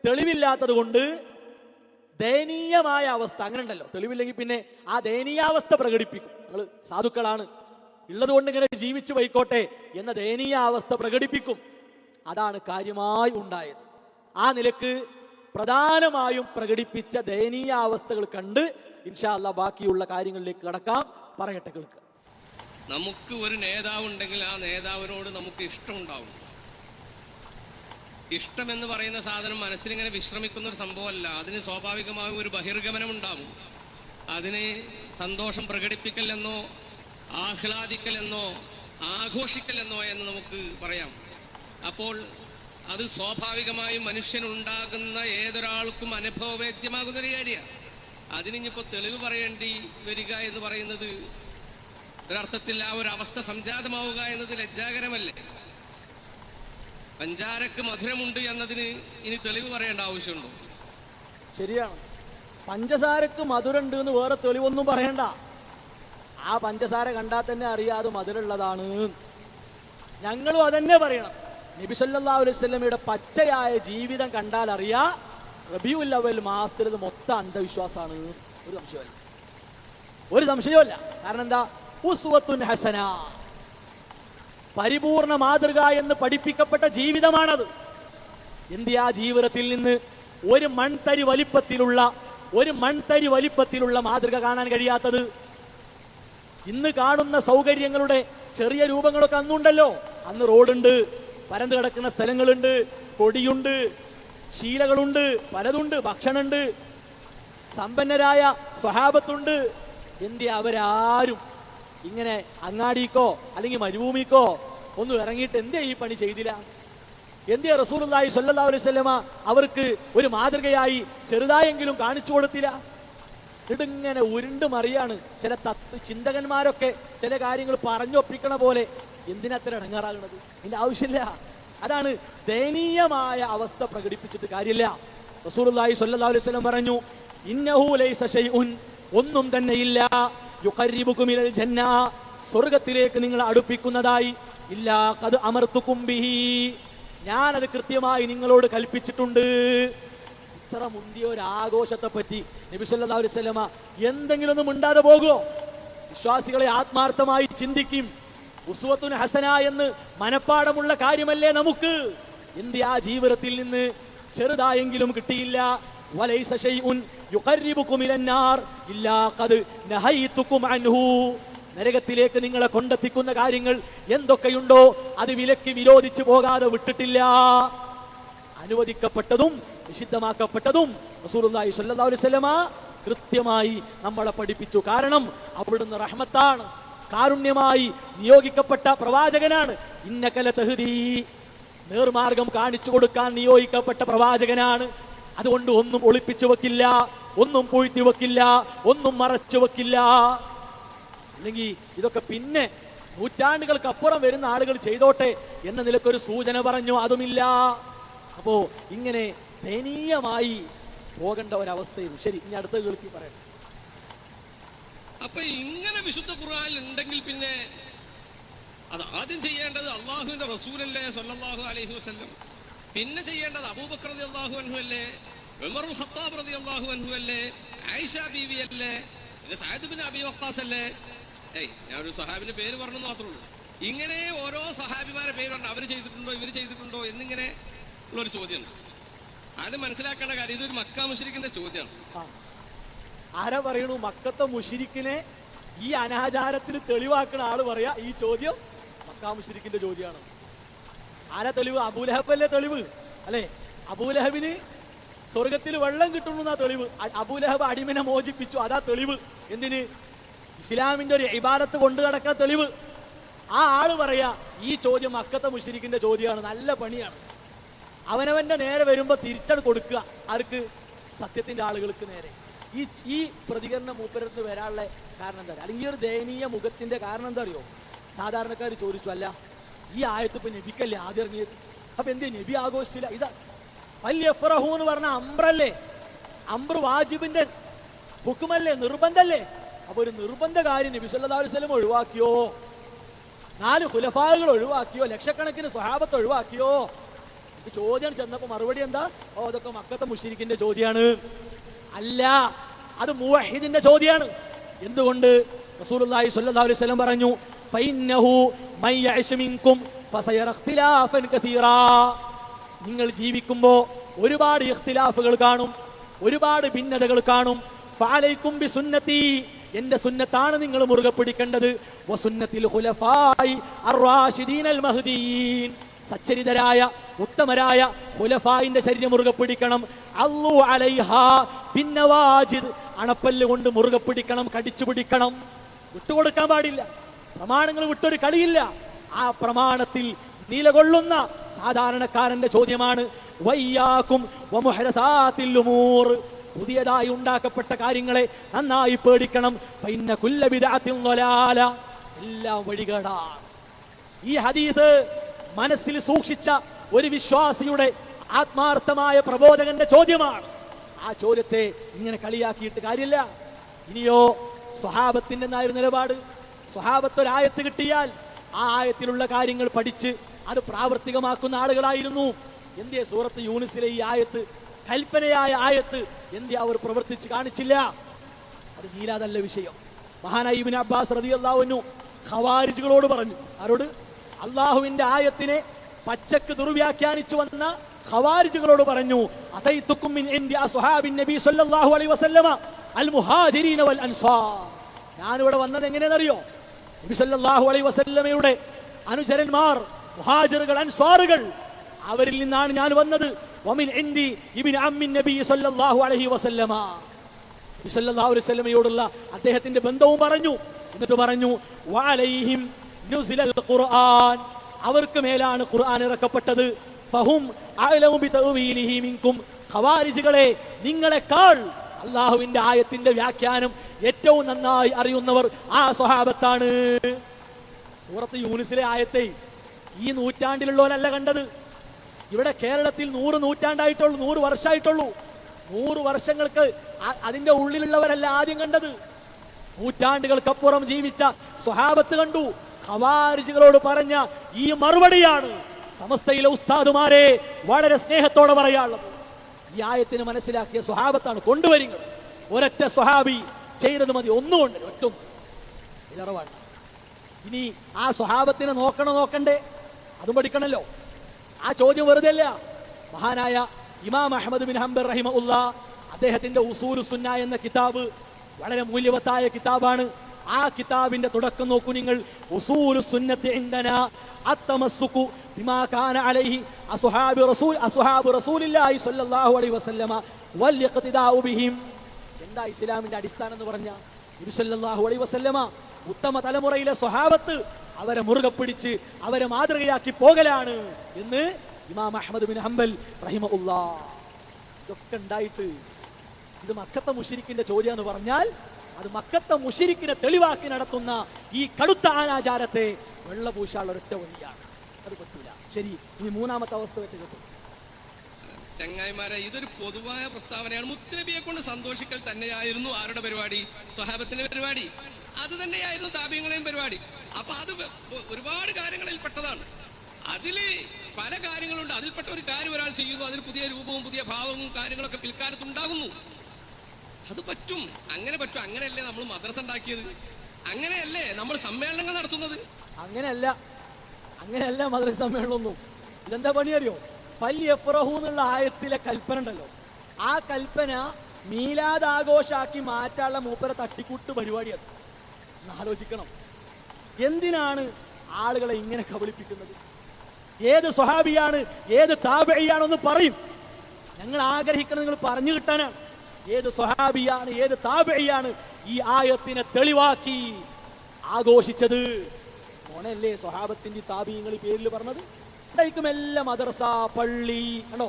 തെളിവില്ലാത്തത് കൊണ്ട് ദയനീയമായ അവസ്ഥ, അങ്ങനെ ഉണ്ടല്ലോ. തെളിവില്ലെങ്കിൽ പിന്നെ ആ ദയനീയാവസ്ഥ പ്രകടിപ്പിക്കും. നിങ്ങൾ സാധുക്കളാണ്, ഉള്ളതുകൊണ്ട് ഇങ്ങനെ ജീവിച്ചു പോയിക്കോട്ടെ എന്ന ദയനീയാവസ്ഥ പ്രകടിപ്പിക്കും. അതാണ് കാര്യമായി ഉണ്ടായത്. ആ നിലക്ക് പ്രധാനമായും പ്രകടിപ്പിച്ച ദയനീയാവസ്ഥകൾ കണ്ട് ഇൻഷാ അല്ലാഹ് ബാക്കിയുള്ള കാര്യങ്ങളിലേക്ക് കടക്കാം. പറയട്ടെ, കേൾക്കുക. നമുക്ക് ഒരു നേതാവ് ഉണ്ടെങ്കിൽ ആ നേതാവിനോട് നമുക്ക് ഇഷ്ടമുണ്ടാവും. ഇഷ്ടമെന്ന് പറയുന്ന സാധനം മനസ്സിലിങ്ങനെ വിശ്രമിക്കുന്ന ഒരു സംഭവമല്ല. അതിന് സ്വാഭാവികമായ ഒരു ബഹിർഗമനം ഉണ്ടാവും. അതിന് സന്തോഷം പ്രകടിപ്പിക്കലെന്നോ ആഹ്ലാദിക്കലെന്നോ ആഘോഷിക്കലെന്നോ എന്ന് നമുക്ക് പറയാം. അപ്പോൾ അത് സ്വാഭാവികമായും മനുഷ്യനുണ്ടാകുന്ന ഏതൊരാൾക്കും അനുഭവവേദ്യമാകുന്നൊരു കാര്യമാണ്. അതിനിപ്പോൾ തെളിവ് പറയേണ്ടി വരിക എന്ന് പറയുന്നത് ഒരർത്ഥത്തിൽ ആ ഒരു അവസ്ഥ സംജാതമാവുക എന്നത് ലജ്ജാകരമല്ലേ? പഞ്ചാരക്ക് മധുരമുണ്ട് എന്നതിന് ഇനി തെളിവ് പറയേണ്ട ആവശ്യമുണ്ടോ? ശരിയാണ്, പഞ്ചസാരക്ക് മധുരമുണ്ട് എന്ന് വേറെ തെളിവൊന്നും പറയണ്ട. ആ പഞ്ചസാര കണ്ടാൽ തന്നെ അറിയാതെ മധുരമുള്ളതാണ്. ഞങ്ങളും അതന്നെ പറയണം. നബി സല്ലല്ലാഹു അലൈഹി വസല്ലമയുടെ പച്ചയായ ജീവിതം കണ്ടാൽ അറിയാ റബീഉൽ അവ്വൽ മാസത്തിൽ ഇത് മൊത്തം അന്ധവിശ്വാസമാണ്. ഒരു സംശയവുമില്ല. കാരണം എന്താ? ഉസ്വത്തുൻ ഹസന, പരിപൂർണ മാതൃക എന്ന് പഠിപ്പിക്കപ്പെട്ട ജീവിതമാണത്. ഇന്ത്യ ജീവിതത്തിൽ നിന്ന് ഒരു മൺതരി വലിപ്പത്തിലുള്ള മാതൃക കാണാൻ കഴിയാത്തത്. ഇന്ന് കാണുന്ന സൗകര്യങ്ങളുടെ ചെറിയ രൂപങ്ങളൊക്കെ അന്നുണ്ടല്ലോ. അന്ന് റോഡുണ്ട്, പരന്നു കിടക്കുന്ന സ്ഥലങ്ങളുണ്ട്, കൊടിയുണ്ട്, ശീലകളുണ്ട്, പലതുണ്ട്, ഭക്ഷണമുണ്ട്, സമ്പന്നരായ സ്വഹാബത്തുണ്ട്. എന്തിയ അവരാരും ഇങ്ങനെ അങ്ങാടിക്കോ അല്ലെങ്കിൽ മരുഭൂമിക്കോ ഒന്നും ഇറങ്ങിയിട്ട് എന്തേ ഈ പണി ചെയ്തില്ല? എന്തേ റസൂലുള്ളാഹി സ്വല്ലല്ലാഹു അലൈഹി വസല്ലമ അവർക്ക് ഒരു മാതൃകയായി ചെറുതായെങ്കിലും കാണിച്ചു കൊടുത്തില്ല? ഇതിങ്ങനെ ഉരുണ്ട് മറിയാണ്. ചില ചിന്തകന്മാരൊക്കെ ചില കാര്യങ്ങൾ പറഞ്ഞൊപ്പിക്കണ പോലെ. എന്തിനത്ര ഇടങ്ങാറാകുന്നത്? ഇതിന്റെ ആവശ്യമില്ല. അതാണ് ദയനീയമായ അവസ്ഥ പ്രകടിപ്പിച്ചിട്ട് കാര്യമില്ല. റസൂലുള്ളാഹി സ്വല്ലല്ലാഹു അലൈഹി വസല്ലം പറഞ്ഞു, ഇന്നഹു ലൈസ ശൈഉൻ, ഒന്നും തന്നെയില്ല, യുഖർരിബുകും ഇലൽ ജന്ന, സ്വർഗ്ഗത്തിലേക്ക് നിങ്ങളെ അടുപ്പിക്കുന്നതായി, ഇല്ലാ ഖദ് അമർതുകും ബിഹി, ഞാനത് കൃത്യമായി നിങ്ങളോട് കൽപ്പിച്ചിട്ടുണ്ട്. ഇത്ര മുന്തിയ ഒരു ആഘോഷത്തെ പറ്റി നബി സല്ലല്ലാഹു അലൈഹി വസല്ലമ എന്തെങ്കിലും ഒന്നും മിണ്ടാതെ പോകുമോ? വിശ്വാസികളെ ആത്മാർത്ഥമായി ചിന്തിക്കും. ഉസ്വത്തുൻ ഹസന എന്ന് മനപ്പാടമുള്ള കാര്യമല്ലേ നമുക്ക്? ഇന്ത്യ ജീവിതത്തിൽ നിന്ന് ചെറുതായെങ്കിലും കിട്ടിയില്ല. വലൈസ ശൈഉൻ യുഖർരിബുകും ഇലന്നാർ ഇല്ലാ ഖദ് നഹൈതുകും അൻഹു, നരകത്തിലേക്ക് നിങ്ങളെ കൊണ്ടെത്തിക്കുന്ന കാര്യങ്ങൾ എന്തൊക്കെയുണ്ടോ അത് വിലക്കി വിരോധിച്ചു പോകാതെ വിട്ടിട്ടില്ല. അനുവദിക്കപ്പെട്ടതും നിഷിദ്ധമാക്കപ്പെട്ടതും റസൂലുള്ളാഹി സ്വല്ലല്ലാഹു അലൈഹി വസല്ലമ കൃത്യമായി നമ്മളെ പഠിപ്പിച്ചു. കാരണം അവിടുന്ന് റഹ്മത്താണ്, കാരുണ്യമായി നിയോഗിക്കപ്പെട്ട പ്രവാചകനാണ്. ഇന്നക ലതഹ്ദീ, നേർമാർഗം കാണിച്ചു കൊടുക്കാൻ നിയോഗിക്കപ്പെട്ട പ്രവാചകനാണ്. അതുകൊണ്ട് ഒന്നും ഒളിപ്പിച്ചു വെക്കില്ല, ഒന്നും പൂഴ്ത്തി വെക്കില്ല, ഒന്നും മറച്ചു വെക്കില്ല. അല്ലെങ്കിൽ ഇതൊക്കെ പിന്നെ നൂറ്റാണ്ടുകൾക്ക് അപ്പുറം വരുന്ന ആളുകൾ ചെയ്തോട്ടെ എന്ന നിലക്കൊരു സൂചന പറഞ്ഞു, അതുമില്ല. അപ്പോ ഇങ്ങനെ ദയനീയമായി പോകേണ്ട ഒരവസ്ഥയും. ശരി, ഇനി അടുത്ത കേൾക്കി പറയണം. അപ്പൊ ഇങ്ങനെ വിശുദ്ധ ഖുർആനിൽ ഉണ്ടെങ്കിൽ പിന്നെ അത് ആദ്യം ചെയ്യേണ്ടത് അള്ളാഹുവിന്റെ റസൂലല്ലേ സല്ലല്ലാഹു അലൈഹി വസല്ലം, പിന്നെ ചെയ്യേണ്ടത് അബൂബക്കർ റളിയല്ലാഹു അൻഹു അല്ലേ, ഉമറുൽ ഖത്താബ് റളിയല്ലാഹു അൻഹു അല്ലേ, ആയിഷ ബീവി അല്ലേ, പിന്നെ സഅദ് ബിൻ അബി വഖാസ് അല്ലേ? ഞാനൊരു സഹാബിന്റെ പേര് പറഞ്ഞു മാത്രമേ ഉള്ളൂ. ഇങ്ങനെ ഓരോ സഹാബിമാരെ പേര് പറഞ്ഞു, അവർ ചെയ്തിട്ടുണ്ടോ ഇവർ ചെയ്തിട്ടുണ്ടോ എന്നിങ്ങനെ ഉള്ളൊരു ചോദ്യം. അത് മനസ്സിലാക്കേണ്ട കാര്യം, ഇതൊരു മക്ക മുശ്രിക്കിന്റെ ചോദ്യമാണ്. ആരാ പറയണു? മക്കത്തെ മുശ്രിക്കിനെ ഈ അനാചാരത്തിന് തെളിവാക്കുന്ന ആള് പറയാ ഈ ചോദ്യം മക്ക മുശ്രിക്കിന്റെ ചോദ്യമാണ്. ആരാ തെളിവ്? അബൂലഹബല്ലേ തെളിവ്, അല്ലെ? അബൂലഹബിന് സ്വർഗത്തിൽ വെള്ളം കിട്ടുന്ന തെളിവ്. അബൂലഹബ് അടിമനെ മോചിപ്പിച്ചു, അതാ തെളിവ്. എന്തിന്? ഇസ്ലാമിന്റെ ഒരു ഇബാദത്ത് കൊണ്ടു നടക്കാൻ തെളിവ്. ആ ആള് പറയാ ഈ ചോദ്യം മക്കത്തെ മുശ്രിക്കിന്റെ ചോദ്യമാണ്. നല്ല പണിയാണ്. അവനവന്റെ നേരെ വരുമ്പോ തിരിച്ചട് കൊടുക്കുക. ആർക്ക്? സത്യത്തിന്റെ ആളുകൾക്ക് നേരെ. ഈ പ്രതികരണം മൂപ്പരത്ത് വരാനുള്ള കാരണം എന്താ? അല്ലെങ്കിൽ ഒരു ദയനീയ മുഖത്തിന്റെ കാരണം എന്താ അറിയോ? സാധാരണക്കാർ ചോദിച്ചു, അല്ല ഈ ആയത്ത് ഇപ്പൊ നബിക്കല്ലേ ആദ്യം ഇറങ്ങിയത്, അപ്പൊ എന്തേ നബി ആഘോഷിച്ചില്ല? ഇതാ വലിയ ഫറഹു എന്ന് പറഞ്ഞ അംബ്രല്ലേ, അംബ്ര വാജിബിന്റെ ഹുക്കുമല്ലേ, നിർബന്ധല്ലേ? അപ്പൊ ഒരു നിർബന്ധ കാര്യം നബി സല്ലല്ലാഹു അലൈഹി വസല്ലം ഒഴിവാക്കിയോ? 4 ഖുലഫാകൾ ഒഴിവാക്കിയോ? ലക്ഷക്കണക്കിന് സ്വഹാബത്ത് ഒഴിവാക്കിയോ? ഈ ചോദ്യം ചെന്നപ്പോ മറുപടി എന്താ? ഓ, അതൊക്കെ മക്കത്തെ മുശ്രിക്കിന്റെ ചോദ്യമാണ്. അല്ല, അത് മുവഹിദിന്റെ ചോദ്യമാണ്. എന്തുകൊണ്ട്? റസൂലുള്ളാഹി സ്വല്ലല്ലാഹു അലൈഹി വസല്ലം പറഞ്ഞു, ഫഇന്നഹു മൻ യഅശ് മിൻകും ഫസയറ ഇഖ്തിലാഫൻ കസീറാ. നിങ്ങൾ ജീവിക്കുമ്പോൾ ഒരുപാട് ഇഖ്തിലാഫുകൾ കാണും, ഒരുപാട് ഭിന്നതകൾ കാണും. ഫഅലൈക്കും ബിസുന്നതി, എന്റെ സുന്നത്താണ് നിങ്ങൾ മുറുകെ പിടിക്കേണ്ടത്. വസുന്നത്തിൽ ഖുലഫായി അർ-റാഷിദീനൽ മഹ്ദിയീൻ, സച്ചരിതരായ ഉത്തമരായ ഖുലഫായിന്റെ ശരീരം മുറുകെ പിടിക്കണം. അള്ളു അലൈഹാ ബിന്നവാജിദ്, അണപ്പല്ല് കൊണ്ട് മുറുകെ പിടിക്കണം, കടിച്ചു പിടിക്കണം, വിട്ടുകൊടുക്കാൻ പാടില്ല. പ്രമാണങ്ങൾ വിട്ടൊരു കളിയില്ല. ആ പ്രമാണത്തിൽ നിലകൊള്ളുന്ന സാധാരണക്കാരന്റെ ചോദ്യമാണ് വയ്യാക്കും വമുഹ്ദസാത്തിൽ ഉമൂർ, പുതിയതായി ഉണ്ടാക്കപ്പെട്ട കാര്യങ്ങളെ നന്നായി പേടിക്കണം. ഫഇന്ന കുല്ല ബിദ്അത്തിൻ ളലാല, എല്ലാം വഴികേടാണ്. ഈ ഹദീസ് മനസ്സിൽ സൂക്ഷിച്ച ഒരു വിശ്വാസിയുടെ ആത്മാർത്ഥമായ പ്രബോധകന്റെ ചോദ്യമാണ്. ആ ചോദ്യത്തെ ഇങ്ങനെ കളിയാക്കിയിട്ട് കാര്യമില്ല. ഇനിയോ സ്വഹാബത്തിന്റെ നിലപാട്, സ്വഹാബത്ത് ഒരായത്ത് കിട്ടിയാൽ ആ ആയത്തിലുള്ള കാര്യങ്ങൾ പഠിച്ച് അത് പ്രാവർത്തികമാക്കുന്ന ആളുകളായിരുന്നു. എന്തേ സൂറത്ത് യൂനിസിലെ ഈ ആയത്ത്, കൽപ്പനയായ ആയത്ത്, എന്തേ അവർ പ്രവർത്തിച്ച് കാണിച്ചില്ല? അത് മീലാദല്ല വിഷയം. മഹാനായ ഇബ്നു അബ്ബാസ് റളിയല്ലാഹു അൻഹു ഖവാരിജുകളോട് പറഞ്ഞു. ആരോട്? അള്ളാഹുവിന്റെ ആയത്തിനെ പച്ചക്ക് ദുർവ്യാഖ്യാനിച്ചു വന്ന ഖവാരിജുകളോട് പറഞ്ഞു, അതൈതുക്കും മിൻ ഇൻദി അസ്ഹാബിൻ നബി സല്ലല്ലാഹു അലൈഹി വസല്ലമ അൽ മുഹാജിരീന വൽ അൻസാർ. ഞാനിവിടെ വന്നത് എങ്ങനെയെന്നറിയോ? നബി സല്ലല്ലാഹു അലൈഹി വസല്ലമയുടെ അനുചരന്മാർ മുഹാജിറുകൾ, അൻസാറുകൾ, അവരിൽ നിന്നാണ് ഞാൻ വന്നത്. വമിൻ ഇൻദി ഇബ്നു അമ്മിൻ നബി സല്ലല്ലാഹു അലൈഹി വസല്ലമ, നബി സല്ലല്ലാഹു അലൈഹി വസല്ലമയോടുള്ള അദ്ദേഹത്തിന്റെ ബന്ധവും പറഞ്ഞു. എന്നിട്ട് പറഞ്ഞു വഅലൈഹിം നുസിലൽ ഖുർആൻ, അവർക്ക് മേലാണ് ഖുർആൻ ഇറക്കപ്പെട്ടത്. ഫഹും അഅലമു ബിതഅ്വീലിഹി മിൻകും, ഖവാരിജുകളെ, നിങ്ങളെക്കാൾ അല്ലാഹുവിന്റെ ആയത്തിന്റെ വ്യാഖ്യാനം ഏറ്റവും നന്നായി അറിയുന്നവർ ആ സ്വഹാബത്താണ്. സൂറത്ത് യൂനിസിലെ ആയത്തെ ഈ നൂറ്റാണ്ടിലുള്ളവരല്ല കണ്ടത്. ഇവിടെ കേരളത്തിൽ 100 നൂറ്റാണ്ടായിട്ടുള്ളൂ, 100 വർഷമായിട്ടുള്ളൂ. 100 വർഷങ്ങൾക്ക് അതിന്റെ ഉള്ളിലുള്ളവരല്ല ആദ്യം കണ്ടത്. നൂറ്റാണ്ടുകൾക്കപ്പുറം ജീവിച്ച സ്വഹാബത്ത് കണ്ടു. ഖവാരിജുകളോട് പറഞ്ഞ ഈ മറുപടിയാണ് സമസ്തയിലെ ഉസ്താദുമാരെ വളരെ സ്നേഹത്തോടെ പറയാനുള്ളത്. ഈ ആയത്തിന് മനസ്സിലാക്കിയ സ്വഹാബത്താണ് കൊണ്ടുവരിക. ഒരൊറ്റ സ്വഹാബി ചെയ്തത് മതി, ഒന്നുകൊണ്ട് ഒറ്റൊന്നും ഇതറവാണ്. ഇനി ആ സ്വഹാബത്തിനെ നോക്കണ്ടേ? അതും പഠിക്കണല്ലോ. ആ ചോദ്യം വെറുതെ അല്ല. മഹാനായ ഇമാം അഹ്മദ് ബിൻ ഹംബൽ റഹിമഹുല്ലാ, അദ്ദേഹത്തിന്റെ ഉസൂലു സുന്ന എന്ന കിതാബ് വളരെ മൂല്യവത്തായ കിതാബാണ്. ആ കിതാബിന്റെ തുടക്കം നോക്കൂ നിങ്ങൾ. ഉസൂലു സുന്നത്തി ഇൻദനാ അത്തമസ്സുകു ബിമാ കാന അലൈഹി അസ്ഹാബു റസൂലില്ലാഹി സ്വല്ലല്ലാഹു അലൈഹി വസല്ലമ വൽ ഇഖ്തിദാഉ ബിഹിം. എന്താ ഇസ്ലാമിന്റെ അടിസ്ഥാനം എന്ന് പറഞ്ഞാൽ നബി സല്ലല്ലാഹു അലൈഹി വസല്ലമ ഉത്തമ തലമുറയിലെ സ്വഹാബത്ത് അവരെ മുറുകെ പിടിച്ച് അവരെ മാതൃകയാക്കി പോകലാണ് എന്ന് ഇമാം അഹ്മദ് ബിൻ ഹംബൽ റഹിമഹുല്ലാ. ഇതൊക്കെ ഉണ്ടായിട്ട് ഇത് മക്കത്തെ മുശ്രിക്കിന്റെ ചോദ്യം എന്ന് പറഞ്ഞാൽ അത് മക്കത്തെ മുശ്രിക്കിനെ തെളിവാക്കി നടത്തുന്ന ഈ കടുത്ത അനാചാരത്തെ വെള്ളപൂശാനുള്ള ഒരൊറ്റ വഴിയാണ്. അത് പറ്റൂല. ശരി, ഇനി മൂന്നാമത്തെ അവസ്ഥ വെച്ച് കേട്ടു. ചങ്ങായിമാരെ, ഇതൊരു പൊതുവായ പ്രസ്താവനയാണ്. മുത്തുനബിയെ കൊണ്ട് സന്തോഷിക്കൽ തന്നെയായിരുന്നു ആരുടെ പരിപാടി? സ്വഹാബത്തിന്റെ പരിപാടി. അത് തന്നെയായിരുന്നു താബിഈങ്ങളെയും പരിപാടി. അപ്പൊ അത് ഒരുപാട് കാര്യങ്ങളിൽ പെട്ടതാണ്. അതില് പല കാര്യങ്ങളുണ്ട്. അതിൽപ്പെട്ട ഒരു കാര്യം ഒരാൾ ചെയ്യുന്നു, അതിൽ പുതിയ രൂപവും പുതിയ ഭാവവും കാര്യങ്ങളൊക്കെ പിൽക്കാലത്ത് ഉണ്ടാകുന്നു. അത് പറ്റും, അങ്ങനെ പറ്റും. അങ്ങനെയല്ലേ നമ്മൾ മദ്രസ ഉണ്ടാക്കിയത്? അങ്ങനെയല്ലേ നമ്മൾ സമ്മേളനങ്ങൾ നടത്തുന്നത്? അങ്ങനെയല്ല മദ്രസ സമ്മേളനമൊന്നും. ഇതെന്താ പണി അറിയോ? ഫൽയഫ്റഹു എന്നുള്ള ആയത്തിലെ കൽപ്പന ഉണ്ടല്ലോ, ആ കൽപ്പന മീലാദ് ആഘോഷാക്കി മാറ്റാനുള്ള മൂപ്പര തട്ടിക്കൂട്ട് പരിപാടിയാണ്. ആലോചിക്കണം, എന്തിനാണ് ആളുകളെ ഇങ്ങനെ കബളിപ്പിക്കുന്നത്? ഏത് സ്വഹാബിയാണ്, ഏത് താബിഈയാണെന്ന് പറയും. ഞങ്ങൾ ആഗ്രഹിക്കുന്നത് നിങ്ങൾ പറഞ്ഞു കിട്ടാനാണ്. ഏത് സ്വഹാബിയാണ്, ഏത് താബിഈയാണ് ഈ ആയത്തിനെ തെളിവാക്കി ആഘോഷിച്ചത്? മോനല്ലേ സ്വഹാബത്തിന്റെ താബിഈങ്ങൾ പേരിൽ പറഞ്ഞത്? എല്ലാം മദ്രസ, പള്ളി, ആണോ,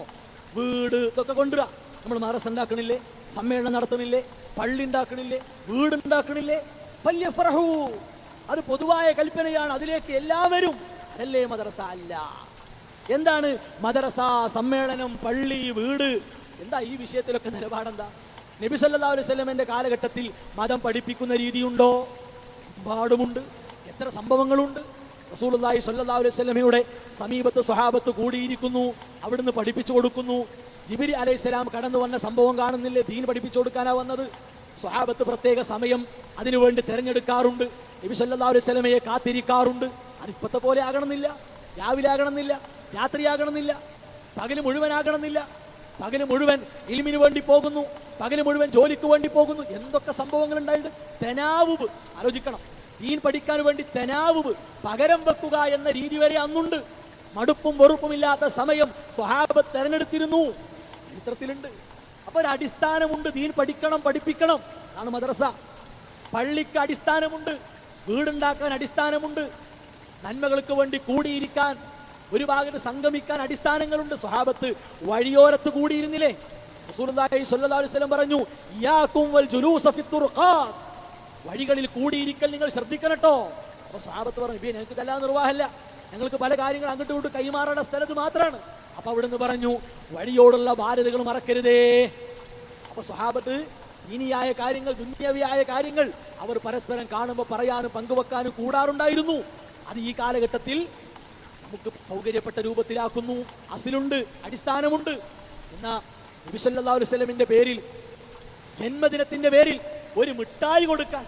വീട്, ഇതൊക്കെ കൊണ്ടുവരാ. നമ്മൾ മദ്രസ ഉണ്ടാക്കണില്ലേ, സമ്മേളനം നടത്തണില്ലേ, പള്ളി ഉണ്ടാക്കണില്ലേ, വീട് ഉണ്ടാക്കണില്ലേ? ഫൽയഫ്റഹു, അത് പൊതുവായ കൽപ്പനയാണ്, അതിലേക്ക് എല്ലാവരും. അതല്ലേ മദ്രസ? അല്ല. എന്താണ് മദ്രസ, സമ്മേളനം, പള്ളി, വീട്? എന്താ ഈ വിഷയത്തിലൊക്കെ നിലപാടെന്താ? നബി സല്ലല്ലാഹു അലൈഹി വസല്ലമയുടെ കാലഘട്ടത്തിൽ മതം പഠിപ്പിക്കുന്ന രീതിയുണ്ടോ? പാടുമുണ്ട്. എത്ര സംഭവങ്ങളുണ്ട്. റസൂലുള്ളാഹി സ്വല്ലല്ലാഹു അലൈഹി വസല്ലമയുടെ സമീപത്ത് സ്വഹാബത്ത് കൂടിയിരിക്കുന്നു, അവിടുന്ന് പഠിപ്പിച്ചു കൊടുക്കുന്നു. ജിബ്രീൽ അലൈഹിസ്സലാം കടന്നു വന്ന സംഭവം കാണുന്നില്ലേ? ദീൻ പഠിപ്പിച്ചു കൊടുക്കാനാ വന്നത്. സ്വഹാബത്ത് പ്രത്യേക സമയം അതിനുവേണ്ടി തിരഞ്ഞെടുക്കാറുണ്ട്. നബി സല്ലല്ലാഹു അലൈഹി വസല്ലമയെ കാത്തിരിക്കാറുണ്ട്. അതിപ്പത്തെ പോലെ ആകണമെന്നില്ല, രാവിലെ ആകണമെന്നില്ല, രാത്രി ആകണമെന്നില്ല, പകല് മുഴുവനാകണമെന്നില്ല. പകല് മുഴുവൻ ഇൽമിന് വേണ്ടി പോകുന്നു, പകല് മുഴുവൻ ജോലിക്ക് വേണ്ടി പോകുന്നു. എന്തൊക്കെ സംഭവങ്ങൾ ഉണ്ടായിട്ടുണ്ട്. തെനാവുബ് ആലോചിക്കണം. ദീൻ പഠിക്കാൻ വേണ്ടി തെനാവുബ് പകരം വെക്കുക എന്ന രീതി വരെ അന്നുണ്ട്. മടുപ്പും വെറുപ്പുമില്ലാത്ത സമയം സ്വഹാബത്ത് തെരഞ്ഞെടുത്തിരുന്നു, ചരിത്രത്തിലുണ്ട്. അപ്പൊ ഒരു അടിസ്ഥാനമുണ്ട്. ദീൻ പഠിക്കണം, പഠിപ്പിക്കണം. അതാണ് മദ്രസ. പള്ളിക്ക് അടിസ്ഥാനമുണ്ട്, വീടുണ്ടാക്കാൻ അടിസ്ഥാനമുണ്ട്, നന്മകൾക്ക് വേണ്ടി കൂടിയിരിക്കാൻ, ഒരു ഭാഗത്ത് സംഗമിക്കാൻ അടിസ്ഥാനങ്ങളുണ്ട്. സ്വഹാബത്ത് വഴിയോരത്ത് കൂടിയിരുന്നില്ലേ? റസൂലുള്ളാഹി സ്വല്ലല്ലാഹു അലൈഹി വസല്ലം പറഞ്ഞു, ഇയ്യാകും വൽ ജുലൂസ ഫിത്തുർഖാത്ത്, വഴികളിൽ കൂടിയിരിക്കൽ നിങ്ങൾ ശ്രദ്ധിക്കണം കേട്ടോ. അപ്പൊ സ്വഹാബത്ത് പറഞ്ഞു, നബിയെ ഞങ്ങൾക്ക് ഇതെല്ലാം നിർവാഹമല്ല, ഞങ്ങൾക്ക് പല കാര്യങ്ങൾ അങ്ങോട്ടും ഇങ്ങോട്ടും കൈമാറേണ്ട സ്ഥലത്ത് മാത്രമാണ്. അപ്പൊ അവിടുന്ന് പറഞ്ഞു, വഴിയോടുള്ള ബാധ്യതകൾ മറക്കരുതേ. അപ്പൊ സ്വഹാബത്ത് ദീനിയായ കാര്യങ്ങൾ, ദുന്യവിയായ കാര്യങ്ങൾ അവർ പരസ്പരം കാണുമ്പോൾ പറയാനും പങ്കുവെക്കാനും കൂടാറുണ്ടായിരുന്നു. അത് ഈ കാലഘട്ടത്തിൽ നമുക്ക് സൗകര്യപ്പെട്ട രൂപത്തിലാക്കുന്നു. അസിലുണ്ട്, അടിസ്ഥാനമുണ്ട്. എന്നാ നബി സല്ലല്ലാഹു അലൈഹി വസല്ലമിന്റെ പേരിൽ, ജന്മദിനത്തിന്റെ പേരിൽ ഒരു മിഠായി കൊടുക്കാൻ,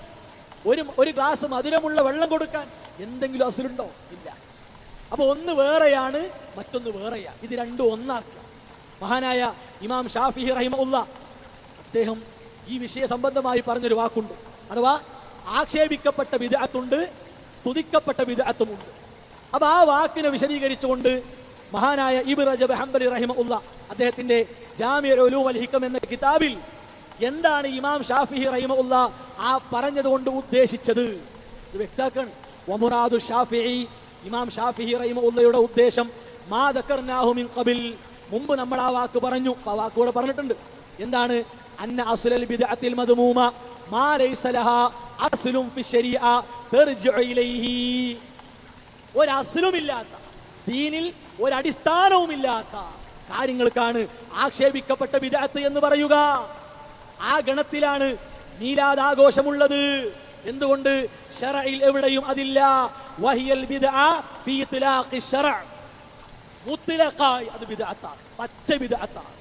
ഒരു ഗ്ലാസ് മധുരമുള്ള വെള്ളം കൊടുക്കാൻ എന്തെങ്കിലും അസിലുണ്ടോ? ഇല്ല. അപ്പൊ ഒന്ന് വേറെയാണ്, മറ്റൊന്ന് വേറെയാണ്. ഇത് രണ്ടും ഒന്നാക്കുക. മഹാനായ ഇമാം ഷാഫിഈ റഹിമഹുല്ലാഹ് അദ്ദേഹം ഈ വിഷയ സംബന്ധമായി പറഞ്ഞൊരു വാക്കുണ്ട്. അഥവാ ആക്ഷേപിക്കപ്പെട്ട ബിദ്അത്തുണ്ട്, സ്തുതിക്കപ്പെട്ട ബിദ്അത്തുമുണ്ട്. അപ്പൊ ആ വാക്കിനെ വിശദീകരിച്ചുകൊണ്ട് മഹാനായ ഇബ്നു റജബ് ഹംബലി റഹിമഹുല്ലാഹ് അദ്ദേഹത്തിന്റെ ജാമിഉൽ ഉലൂം വൽ ഹികം എന്ന കിതാബിൽ എന്താണ് ഇമാം ഷാഫിഈ റഹിമഹുല്ലാഹ് ആ പറഞ്ഞതുകൊണ്ട് ഉദ്ദേശിച്ചത് ഇത് വ്യക്തമാക്കണം. വമുറാദു ഷാഫിഈ, ഇമാം ഷാഫിഈ റഹിമഹുല്ലാഹയുടെ ഉദ്ദേശം മാ ദക്കർനാഹു മിൻ ഖബിൽ, മുമ്പ് നമ്മൾ ആ വാക്ക് പറഞ്ഞു, ആ വാക്ക് കൂടെ പറഞ്ഞിട്ടുണ്ട്. എന്താണ്? അന്ന അസ്ലൽ ബിദ്അത്തിൽ മദ്മൂമ മാ ലൈസ ലഹാ അസ്ലുൻ ഫി ശരീഅ തർജിഉ ഇലൈഹി. ഒരു അസ്ലുമില്ലാത്ത, ദീനിൽ ഒരടിസ്ഥാനവുമില്ലാത്ത കാര്യങ്ങൾക്കാണ് ആക്ഷേപിക്കപ്പെട്ട ബിദ്അത്ത് എന്ന് പറയുക. ആ ഗണത്തിലാണ് മീലാദ് ആഘോഷമുള്ളത്. എന്തുകൊണ്ട്? ശറഇൽ എവിടെയും അതില്ല. വഹിയൽ ബിദ്അ ഫീ ഇത്ലാഖി ശറഅ, മുത്ലഖായി അത് ബിദ്അത്താണ്, പച്ച ബിദ്അത്താണ്.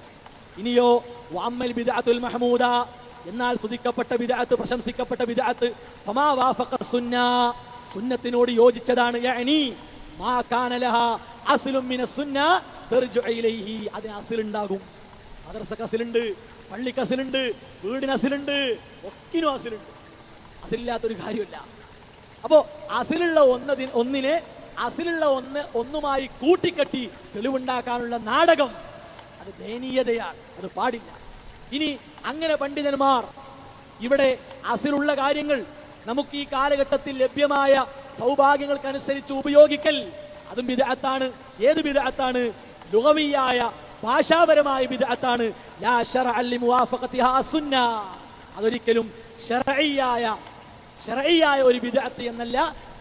ഇനിയോ വഅമ്മൽ ബിദ്അത്തുൽ മഹ്മൂദ, എന്നാൽ സ്തുതിക്കപ്പെട്ട ബിദ്അത്ത്, പ്രശംസിക്കപ്പെട്ട ബിദ്അത്ത്, ഫമാ വാഫഖ സുന്ന, സുന്നത്തിനോട് യോജിച്ചതാണ്. യഅനി മാ കാന ലഹാ അസ്ലുൻ മിനസ് സുന്ന തർജിഉ ഇലൈഹി, അതിന് അസ്ലുണ്ടാകും. മദ്രസക്ക് അസ്ലുണ്ട്, പള്ളിക്ക് അസ്ലുണ്ട്, വീടിന് അസ്ലുണ്ട്, ഒക്കിനും അസ്ലുണ്ട്. അസ്ലില്ലാത്തൊരു കാര്യമില്ല. അപ്പോ അസ്ലുള്ള ഒന്നിനെ അസ്ലുള്ള ഒന്നുമായി കൂട്ടിക്കെട്ടി തെളിവുണ്ടാക്കാനുള്ള നാടകം, അത് ദയനീയതയാണ്, അത് പാടില്ല. ഇനി അങ്ങനെ പണ്ഡിതന്മാർ ഇവിടെ അസ്ലുള്ള കാര്യങ്ങൾ നമുക്ക് ഈ കാലഘട്ടത്തിൽ ലഭ്യമായ സൗഭാഗ്യങ്ങൾക്കനുസരിച്ച് ഉപയോഗിക്കൽ, അതും ബിദ്അത്താണ്. ഏത് ബിദ്അത്താണ്? ലുഗവിയായ, ഭാഷാപരമായ ബിദ്അത്താണ്. ലാ ശറഅ ലിമുവാഫഖതിഹാ സുന്ന, അതൊരിക്കലും ശർഈയായ ഒരു ബിദ്അത്ത് എന്നല്ല,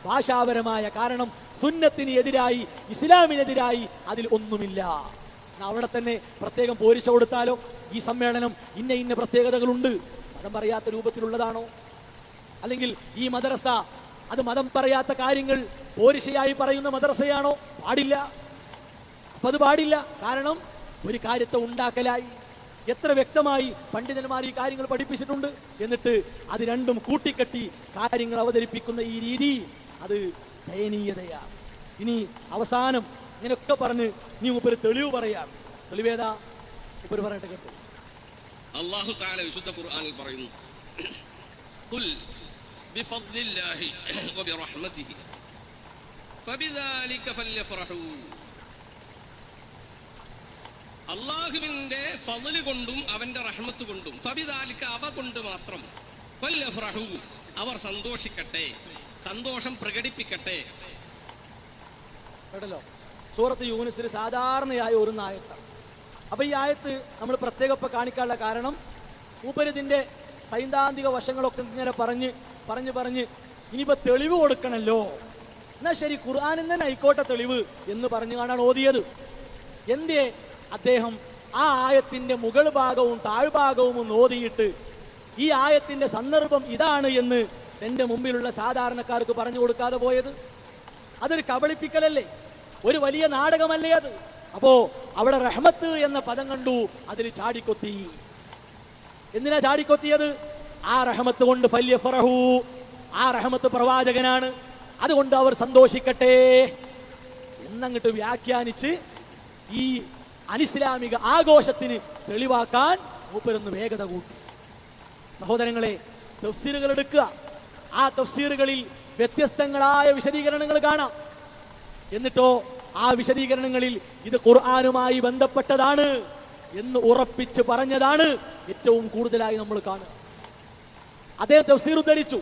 ഭാഷാപരമായ. കാരണം സുന്നത്തിന് എതിരായി, ഇസ്ലാമിനെതിരായി അതിൽ ഒന്നുമില്ല. അവിടെ തന്നെ പ്രത്യേകം പോരിശ കൊടുത്താലോ, ഈ സമ്മേളനം ഇന്ന പ്രത്യേകതകളുണ്ട്, മതം പറയാത്ത രൂപത്തിലുള്ളതാണോ? അല്ലെങ്കിൽ ഈ മദ്രസ അത് മതം പറയാത്ത കാര്യങ്ങൾ പോരിശയായി പറയുന്ന മദ്രസയാണോ? പാടില്ല. അപ്പൊ അത് പാടില്ല. കാരണം ഒരു കാര്യത്തെ ഉണ്ടാക്കലായി. എത്ര വ്യക്തമായി പണ്ഡിതന്മാർ ഈ കാര്യങ്ങൾ പഠിപ്പിച്ചിട്ടുണ്ട്. എന്നിട്ട് അത് രണ്ടും കൂട്ടിക്കെട്ടി കാര്യങ്ങൾ അവതരിപ്പിക്കുന്ന ഈ രീതി, അത് ദയനീയതയാണ്. ഇനി അവസാനം ഇങ്ങനെയൊക്കെ പറഞ്ഞ് നീ മുമ്പൊരു തെളിവ് പറയാം. തെളിവേതാ? മുമ്പ് പറയട്ടെ കേട്ടോ. അല്ലാഹു തആല വിശുദ്ധ ഖുർആനിൽ പറയുന്നു, ഖുൽ ബിഫദ്ലില്ലാഹി വബിറഹ്മതിഹി ഫബിദാലിക ഫല്യഫറഹൂ. അല്ലാഹുവിന്റെ ഫദ്ല് കൊണ്ടും അവന്റെ റഹ്മത്ത് കൊണ്ടും, ഫബിദാലിക അവ കൊണ്ട് മാത്രം, ഫല്യഫറഹൂ അവർ സന്തോഷിക്കട്ടെ, സന്തോഷം പ്രകടിപ്പിക്കട്ടെ. കേട്ടല്ലോ, സൂറത്ത് യൂനുസിൽ സാധാരണയായ ഒരു ആയത്താണ്. അപ്പൊ ഈ ആയത്ത് നമ്മൾ പ്രത്യേകം ഇപ്പൊ കാണിക്കാനുള്ള കാരണം, മൂപ്പരിതിന്റെ സൈദ്ധാന്തിക വശങ്ങളൊക്കെ ഇങ്ങനെ പറഞ്ഞ് ഇനിയിപ്പോ തെളിവ് കൊടുക്കണല്ലോ, എന്നാ ശരി ഖുർആനിൽ തന്നെ ആയിക്കോട്ടെ തെളിവ് എന്ന് പറഞ്ഞു കാണാണ് ഓതിയത്. എന്തേ അദ്ദേഹം ആ ആയത്തിന്റെ മുകൾ ഭാഗവും താഴ്ഭാഗവും ഒന്ന് ഓതിയിട്ട് ഈ ആയത്തിന്റെ സന്ദർഭം ഇതാണ് എന്ന് എന്റെ മുമ്പിലുള്ള സാധാരണക്കാർക്ക് പറഞ്ഞു കൊടുക്കാതെ പോയത്? അതൊരു കബളിപ്പിക്കലല്ലേ, ഒരു വലിയ നാടകമല്ലേ അത്? അപ്പോ അവിടെ റഹ്മത്ത് എന്ന പദം കണ്ടു, അതിൽ ചാടിക്കൊത്തി. എന്തിനാ ചാടിക്കൊത്തിയത്? ആ റഹ്മത്ത് കൊണ്ട് ഫല്യഫറഹു, ആ റഹ്മത്ത് പ്രവാചകനാണ്, അതുകൊണ്ട് അവർ സന്തോഷിക്കട്ടെ എന്നങ്ങോട്ട് വ്യാഖ്യാനിച്ച് ഈ അനിസ്ലാമിക ആഘോഷത്തിന് തെളിവാക്കാൻ മൂപ്പരൊന്ന് വേഗത കൂട്ടി. സഹോദരങ്ങളെ, തഫ്സീറുകൾ എടുക്കുക. ആ തഫ്സീറുകളിൽ വ്യത്യസ്തങ്ങളായ വിശദീകരണങ്ങൾ കാണാം. എന്നിട്ടോ ആ വിശദീകരണങ്ങളിൽ ഇത് ഖുർആനുമായി ബന്ധപ്പെട്ടതാണ് എന്ന് ഉറപ്പിച്ച് പറഞ്ഞതാണ് ഏറ്റവും കൂടുതലായി നമ്മൾ കാണുക. അദ്ദേഹം തഫ്സീർ ഉദ്ധരിച്ചു.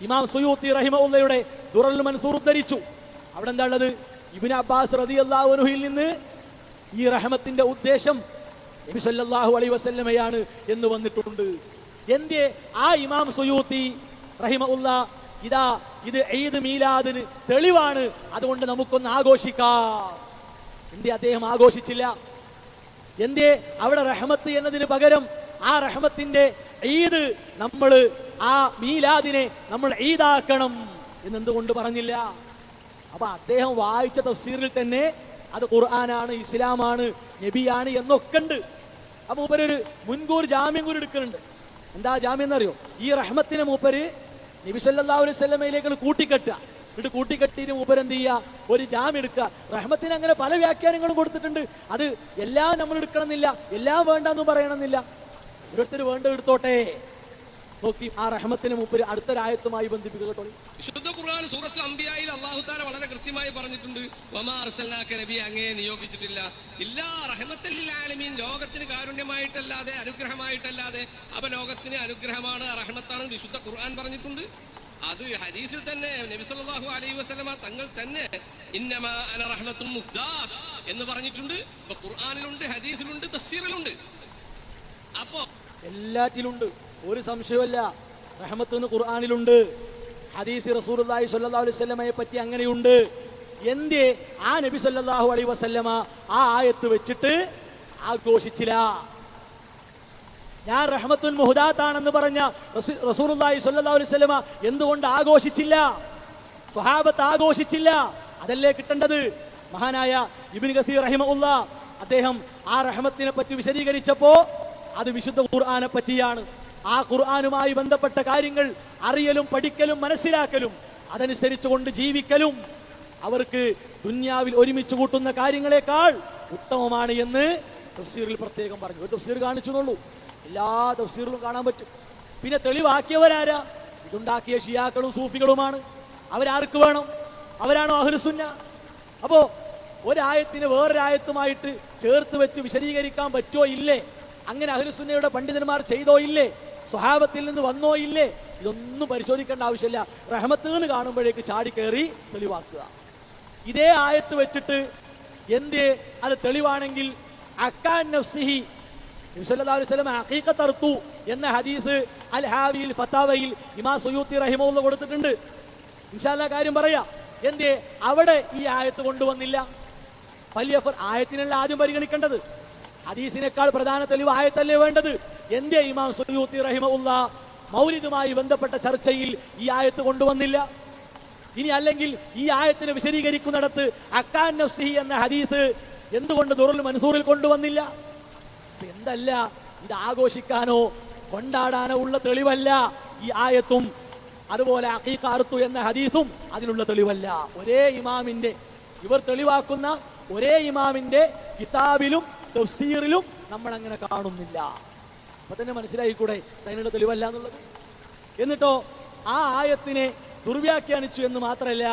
ഇമാം സുയൂത്തി റഹിമഹുള്ളയുടെ ദുറൽ മൻസൂർ ഉദ്ധരിച്ചു. അവിടെ എന്താ ഉള്ളത്? ഇബ്നു അബ്ബാസ് റളിയല്ലാഹു അൻഹുവിൽ നിന്ന് ഈ റഹ്മത്തിന്റെ ഉദ്ദേശം നബി സല്ലല്ലാഹു അലൈഹി വസല്ലമയാണ് എന്ന് വന്നിട്ടുണ്ട്. എന്തേ ആ ഇമാം സുയൂത്തി റഹിമഹുള്ള ഇതാ ഇത് ഈദ് മീലാദിന് തെളിവാണ്, അതുകൊണ്ട് നമുക്കൊന്ന് ആഘോഷിക്കാം. എന്തേ അദ്ദേഹം ആഘോഷിച്ചില്ല? എന്തേ അവിടെ റഹ്മത്ത് എന്നതിന് പകരം ആ റഹ്മത്തിന്റെ ഈദ് നമ്മൾ ആ മീലാദിനെ നമ്മൾ ഈദാക്കണം എന്നെന്തുകൊണ്ട് പറഞ്ഞില്ല? അപ്പൊ അദ്ദേഹം വായിച്ച തഫ്സീറിൽ തന്നെ അത് ഖുർആനാണ്, ഇസ്ലാമാണ്, നബിയാണ് എന്നൊക്കെ ഉണ്ട്. അപ്പൊ മൂപ്പര് മുൻകൂർ ജാമ്യം കൂടി എടുക്കുന്നുണ്ട്. എന്താ ജാമ്യം എന്നറിയോ? ഈ റഹ്മത്തിനെ മൂപ്പര് നബി സല്ലല്ലാഹു അലൈഹി വസല്ലമയിലേക്ക് കൂട്ടിക്കെട്ടുക. എന്നിട്ട് കൂട്ടിക്കെട്ടിന് മൂപ്പര് എന്ത് ചെയ്യുക? ഒരു ജാമ്യം എടുക്കുക. റഹ്മത്തിന് അങ്ങനെ പല വ്യാഖ്യാനങ്ങളും കൊടുത്തിട്ടുണ്ട്. അത് എല്ലാം നമ്മൾ എടുക്കണമെന്നില്ല, എല്ലാം വേണ്ടെന്ന് പറയണമെന്നില്ല. ഓരോരുത്തർ വേണ്ട എടുത്തോട്ടെ. നോക്കി ആ റഹ്മത്തിന് മൂപ്പര് അടുത്തൊരായത്തുമായി ബന്ധിപ്പിക്കുക കേട്ടോ. വിശുദ്ധ ഖുർആൻ സൂറത്തുൽ അംബിയായിൽ അല്ലാഹു തആല വളരെ കൃത്യമായി പറഞ്ഞിട്ടുണ്ട്, വമാ അർസൽനാക നബിയെ അങ്ങയെ നിയോഗിച്ചിട്ടില്ല ഇല്ലാ റഹ്മത്തൽ ലിൽ ആലമീൻ, ലോകത്തിന് കാരുണ്യമായിട്ടല്ലാതെ അനുഗ്രഹമായിട്ടല്ലാതെ. അപ്പൊ ലോകത്തിന് അനുഗ്രഹമാണ്, റഹ്മത്താണ് വിശുദ്ധ ഖുർആൻ പറഞ്ഞിട്ടുണ്ട്. അത് ഹദീസിൽ തന്നെ നബി സല്ലല്ലാഹു അലൈഹി വസല്ലമ തങ്ങൾ തന്നെ ഇന്നമാ അന റഹ്മത്തും മുഹ്ദാത്ത് എന്ന് പറഞ്ഞിട്ടുണ്ട്. അപ്പൊ ഖുർആനിലുണ്ട്, ഹദീസിലുണ്ട്, തഫ്സീറിലുണ്ട്. അപ്പോ എല്ലാറ്റിലുണ്ട്, ഒരു സംശയമല്ല. റഹ്മത്ത് ഖുർആനിലുണ്ട്, ഹദീസ് റസൂലുള്ളാഹി സ്വല്ലല്ലാഹു അലൈഹി വസല്ലമയെ പറ്റി അങ്ങനെയുണ്ട്. എന്തേ ആ നബി സല്ലല്ലാഹു അലൈഹി വസല്ലമ ആ ആയത്ത് വെച്ചിട്ട് ആഘോഷിച്ചില്ല? ഞാൻ റഹ്മത്തുൽ മുഹ്ദാത്താണെന്ന് പറഞ്ഞ റസൂലുള്ളാഹി സ്വല്ലല്ലാഹു അലൈഹി വസല്ലമ എന്തുകൊണ്ട് ആഘോഷിച്ചില്ല? സ്വഹാബത്ത് ആഘോഷിച്ചില്ല. അതല്ലേ കിട്ടേണ്ടത്? മഹാനായ ഇബ്നു കസീർ റഹിമഹുല്ലാ അദ്ദേഹം ആ റഹ്മത്തിനെ പറ്റി വിശദീകരിച്ചപ്പോ അത് വിശുദ്ധ ഖുർആനെ പറ്റിയാണ്. ആ ഖുർആനുമായി ബന്ധപ്പെട്ട കാര്യങ്ങൾ അറിയലും പഠിക്കലും മനസ്സിലാക്കലും അതനുസരിച്ചുകൊണ്ട് ജീവിക്കലും അവർക്ക് ദുന്യാവിൽ ഒരുമിച്ച് കൂട്ടുന്ന കാര്യങ്ങളെക്കാൾ ഉത്തമമാണ് എന്ന് തഫ്സീറിൽ പ്രത്യേകം പറഞ്ഞു. ഒരു തഫ്സീർ കാണിച്ചുള്ളൂ, എല്ലാ തഫ്സീറിലും കാണാൻ പറ്റും. പിന്നെ തെളിവാക്കിയവരാരാ? ഇതുണ്ടാക്കിയ ഷിയാക്കളും സൂഫികളുമാണ്. അവരാർക്ക് വേണം? അവരാണോ അഹ്ലുസുന്ന? അപ്പോ ഒരായത്തിന് വേറൊരായത്തുമായിട്ട് ചേർത്ത് വെച്ച് വിശദീകരിക്കാൻ പറ്റോ ഇല്ലേ? അങ്ങനെ അഹ്ലുസുന്നയുടെ പണ്ഡിതന്മാർ ചെയ്തോ ഇല്ലേ? സ്വഹാബത്തിൽ നിന്ന് വന്നോ ഇല്ലേ? ഇതൊന്നും പരിശോധിക്കേണ്ട ആവശ്യമില്ല. റഹ്മത്ത് എന്ന് കാണുമ്പോഴേക്ക് ചാടിക്കയറി തെളിവാക്കുക. ഇതേ ആയത്ത് വെച്ചിട്ട് എന്തേ അത് തെളിവാണെങ്കിൽ അക്കാൻ നഫ്സിഹി നബി സല്ലല്ലാഹു അലൈഹി വസല്ലം ഹഖീഖത്ത് അർത്തു എന്ന ഹദീസ് അൽ ഹാവിയിൽ ഫതാവയിൽ ഇമാം സുയൂത്തി റഹിമഹുല്ലാഹ് കൊടുത്തിട്ടുണ്ട്. ഇൻഷാ അല്ലാഹ് കാര്യം പറയാം. എന്തേ അവിടെ ഈ ആയത്ത് കൊണ്ടുവന്നില്ല? വലിയ ആയത്തിനല്ല ആദ്യം പരിഗണിക്കേണ്ടത്, ഹദീസിനേക്കാൾ പ്രധാന തെളിവ് ആയത്തല്ലേ വേണ്ടത്. എന്തേ ഇമാം സുയൂത്തി റഹിമഹുല്ലാഹ് മൗലിദുമായി ബന്ധപ്പെട്ട ചർച്ചയിൽ ഈ ആയത്ത് കൊണ്ടുവന്നില്ല? ഇനി അല്ലെങ്കിൽ ഈ ആയത്തിനെ വിശദീകരിക്കുന്നിടത്ത് അക്കാൻ നഫ്സിഹി എന്ന ഹദീസ് എന്തുകൊണ്ട് ദുറുൽ മൻസൂറിൽ കൊണ്ടുവന്നില്ല? എന്തല്ല, ഇത് ആഘോഷിക്കാനോ കൊണ്ടാടാനോ ഉള്ള തെളിവല്ല ഈ ആയത്തും, അതുപോലെ അഖീഖ അർത്തു എന്ന ഹദീസും അതിനുള്ള തെളിവല്ല. ഒരേ ഇമാമിന്റെ, ഇവർ തെളിവാക്കുന്ന ഒരേ ഇമാമിന്റെ കിതാബിലും തഫ്സീറിലും നമ്മൾ അങ്ങനെ കാണുന്നില്ല. അപ്പൊ തന്നെ മനസ്സിലായിക്കൂടെ അതിനുള്ള തെളിവല്ല എന്നുള്ളത്? എന്നിട്ടോ ആ ആയത്തിനെ ദുർവ്യാഖ്യാനിച്ചു എന്ന് മാത്രമല്ല,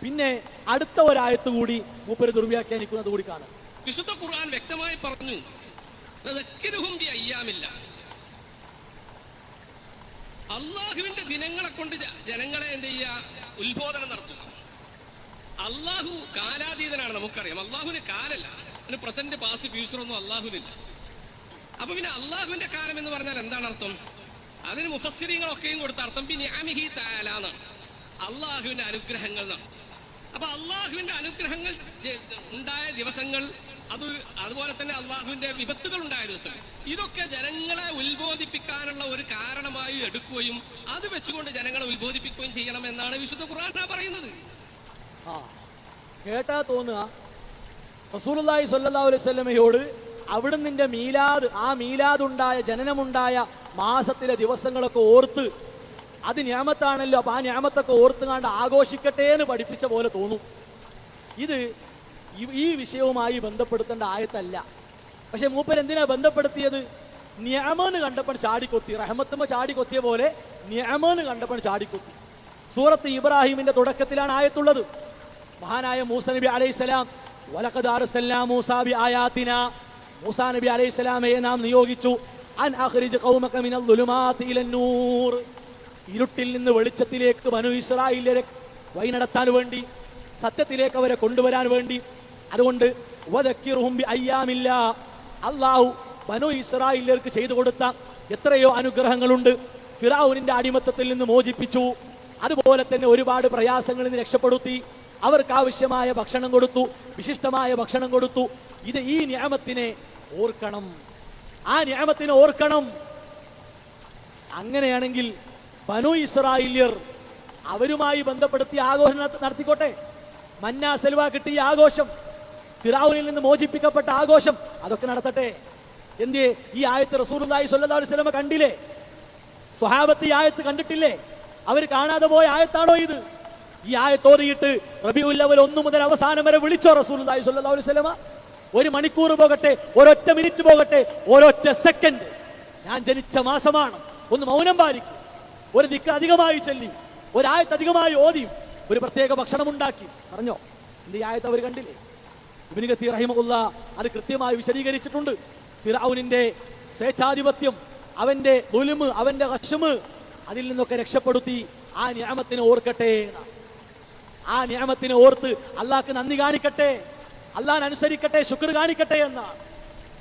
പിന്നെ അടുത്ത ഒരായത്ത് കൂടി മൂപ്പര് ദുർവ്യാഖ്യാനിക്കുന്നത് കൂടി കാണാം. വിശുദ്ധ ഖുർആൻ വ്യക്തമായി പറഞ്ഞു, അള്ളാഹുവിന്റെ ദിനങ്ങളെ കൊണ്ട് ജനങ്ങളെ എന്ത് ചെയ്യുക? ഉത്ബോധനം നടത്തുക. അള്ളാഹു കാലാതീതനാണ്, നമുക്കറിയാം. അള്ളാഹുവിന് കാലല്ല, അതിന് പ്രസന്റ് പാസ്റ്റ് ഫ്യൂച്ചർ ഒന്നും അള്ളാഹുവിനില്ല. അപ്പൊ പിന്നെ അള്ളാഹുവിന്റെ കാലം എന്ന് പറഞ്ഞാൽ എന്താണ് അർത്ഥം? അതിന് മുഫസ്സിരീങ്ങളൊക്കെയും കൊടുത്ത അർത്ഥം ബിനിഅമിഹി തആല എന്നാണ്, അള്ളാഹുവിന്റെ അനുഗ്രഹങ്ങൾ എന്നാണ്. അപ്പൊ അള്ളാഹുവിന്റെ അനുഗ്രഹങ്ങൾ ഉണ്ടായ ദിവസങ്ങൾ, അതുപോലെ തന്നെ അള്ളാഹുവിന്റെ വിപത്തുകൾ ഉണ്ടായ ദിവസം, ഇതൊക്കെ ജനങ്ങളെ ഉത്ബോധിപ്പിക്കാനുള്ള ഒരു കാരണമായി എടുക്കുകയും അത് വെച്ചുകൊണ്ട് ജനങ്ങളെ ഉത്ബോധിപ്പിക്കുകയും ചെയ്യണമെന്നാണ് വിശുദ്ധ ഖുർആൻ പറയുന്നത്. കേട്ടാ തോന്നുക റസൂലുള്ളാഹി സ്വല്ലല്ലാഹു അലൈഹി വസല്ലമയോട് അവിടുന്നിന്റെ മീലാദ്, ആ മീലാദുണ്ടായ ജനനമുണ്ടായ മാസത്തിലെ ദിവസങ്ങളൊക്കെ ഓർത്ത് അത് നിഅമത്താണല്ലോ, അപ്പൊ ആ നിഅമത്തൊക്കെ ഓർത്തുകാണ്ട് ആഘോഷിക്കട്ടെ എന്ന് പഠിപ്പിച്ച പോലെ തോന്നും. ഇത് ഈ വിഷയവുമായി ബന്ധപ്പെടുത്തേണ്ട ആയത്തല്ല. പക്ഷെ മൂപ്പർ എന്തിനാ ബന്ധപ്പെടുത്തിയത്? നിഅമന്ന് കണ്ടപ്പോൾ ചാടിക്കൊത്തി, റഹ്മത്തുമ്മ ചാടിക്കൊത്തിയ പോലെ നിഅമന്ന് കണ്ടപ്പോൾ ചാടിക്കൊത്തി. സൂറത്ത് ഇബ്രാഹിമിന്റെ തുടക്കത്തിലാണ് ആയത്തുള്ളത്. മഹാനായ മൂസ നബി അലൈഹിസ്സലാം, വലഖദ് അർസൽനാ മൂസാ ബിആയാതിനാ, മൂസാ നബി അലൈഹിസ്സലാമയെ നാം നിയോഗിച്ചു, അൻ അഖ്രിജ് ഖൗമക മിനൽ ദുലുമാതി ഇലൻ നൂർ, ഇരുട്ടിൽ നിന്ന് വെളിച്ചത്തിലേക്ക് ബനൂ ഇസ്രായേലിനെ വഴി നടത്താൻ വേണ്ടി, സത്യത്തിലേക്ക് അവരെ കൊണ്ടുവരാൻ വേണ്ടി. അതുകൊണ്ട് വദക്കിർഹും ബിഅയ്യാമില്ലാ, അല്ലാഹു ബനൂ ഇസ്രായേലിയർക്ക് ചെയ്തു കൊടുത്ത എത്രയോ അനുഗ്രഹങ്ങളുണ്ട്. ഫിറഔനിന്റെ അടിമത്തത്തിൽ നിന്ന് മോചിപ്പിച്ചു. അതുപോലെ തന്നെ ഒരുപാട് പ്രയാസങ്ങളിൽ നിന്ന് രക്ഷപ്പെടുത്തി. അവർക്ക് ആവശ്യമായ ഭക്ഷണം കൊടുത്തു, വിശിഷ്ടമായ ഭക്ഷണം കൊടുത്തു. ഇത് ഈ നിഅമത്തിനെ ഓർക്കണം, ആ നിഅമത്തിനെ ഓർക്കണം. അങ്ങനെയാണെങ്കിൽ ബനൂ ഇസ്രായേലിയർ അവരുമായി ബന്ധപ്പെടുത്തി ആഘോഷം നടത്തിക്കോട്ടെ. മന്നാ സൽവ കിട്ടിയ ആഘോഷം, ഫിറഔനിൽ നിന്ന് മോചിപ്പിക്കപ്പെട്ട ആഘോഷം, അതൊക്കെ നടത്തട്ടെ. എന്തേ ഈ ആയത്ത് റസൂലുള്ളാഹി സ്വല്ലല്ലാഹു അലൈഹി വസല്ലം കണ്ടില്ലേ? സ്വഹാബത്ത് ഈ ആയത്ത് കണ്ടിട്ടില്ലേ? അവർ കാണാതെ പോയ ആയത്താണോ ഇത്? ഈ ആയത്തോറിയിട്ട് റബീഉൽ അവ്വൽ 1 മുതൽ അവസാനം വരെ വിളിച്ചോ റസൂലുള്ളാഹി സ്വല്ലല്ലാഹു അലൈഹി വസല്ലം? 1 മണിക്കൂർ പോകട്ടെ, ഒരൊറ്റ മിനിറ്റ് പോകട്ടെ, ഒരൊറ്റ സെക്കൻഡ്, ഞാൻ ജനിച്ച മാസമാണ്, ഒന്ന് മൗനം പാലിക്കും, ഒരു ദിക്ർ അധികമായി ചൊല്ലി, ഒരായത്ത് അധികമായി ഓതിയും, ഒരു പ്രത്യേക ഭക്ഷണം ഉണ്ടാക്കി പറഞ്ഞോ? ഈ ആയത്ത് അവർ കണ്ടില്ലേ? ഇബ്നു കസീർ റഹിമഹുല്ലാഹ് അത് കൃത്യമായി വിശദീകരിച്ചിട്ടുണ്ട്. ഫിറഔനിന്റെ സ്വേച്ഛാധിപത്യം, അവന്റെ ദുൽമ്, അവന്റെ ഖശ്മ്, അതിൽ നിന്നൊക്കെ രക്ഷപ്പെടുത്തി ആ നിഅമത്തിനെ ഓർക്കട്ടെ. ആ നിഅമത്തിനെ ഓർത്ത് അള്ളാഹ്ക്ക് നന്ദി കാണിക്കട്ടെ, അള്ളാഹിനെ അനുസരിക്കട്ടെ, ശുക്ർ കാണിക്കട്ടെ എന്നാണ്.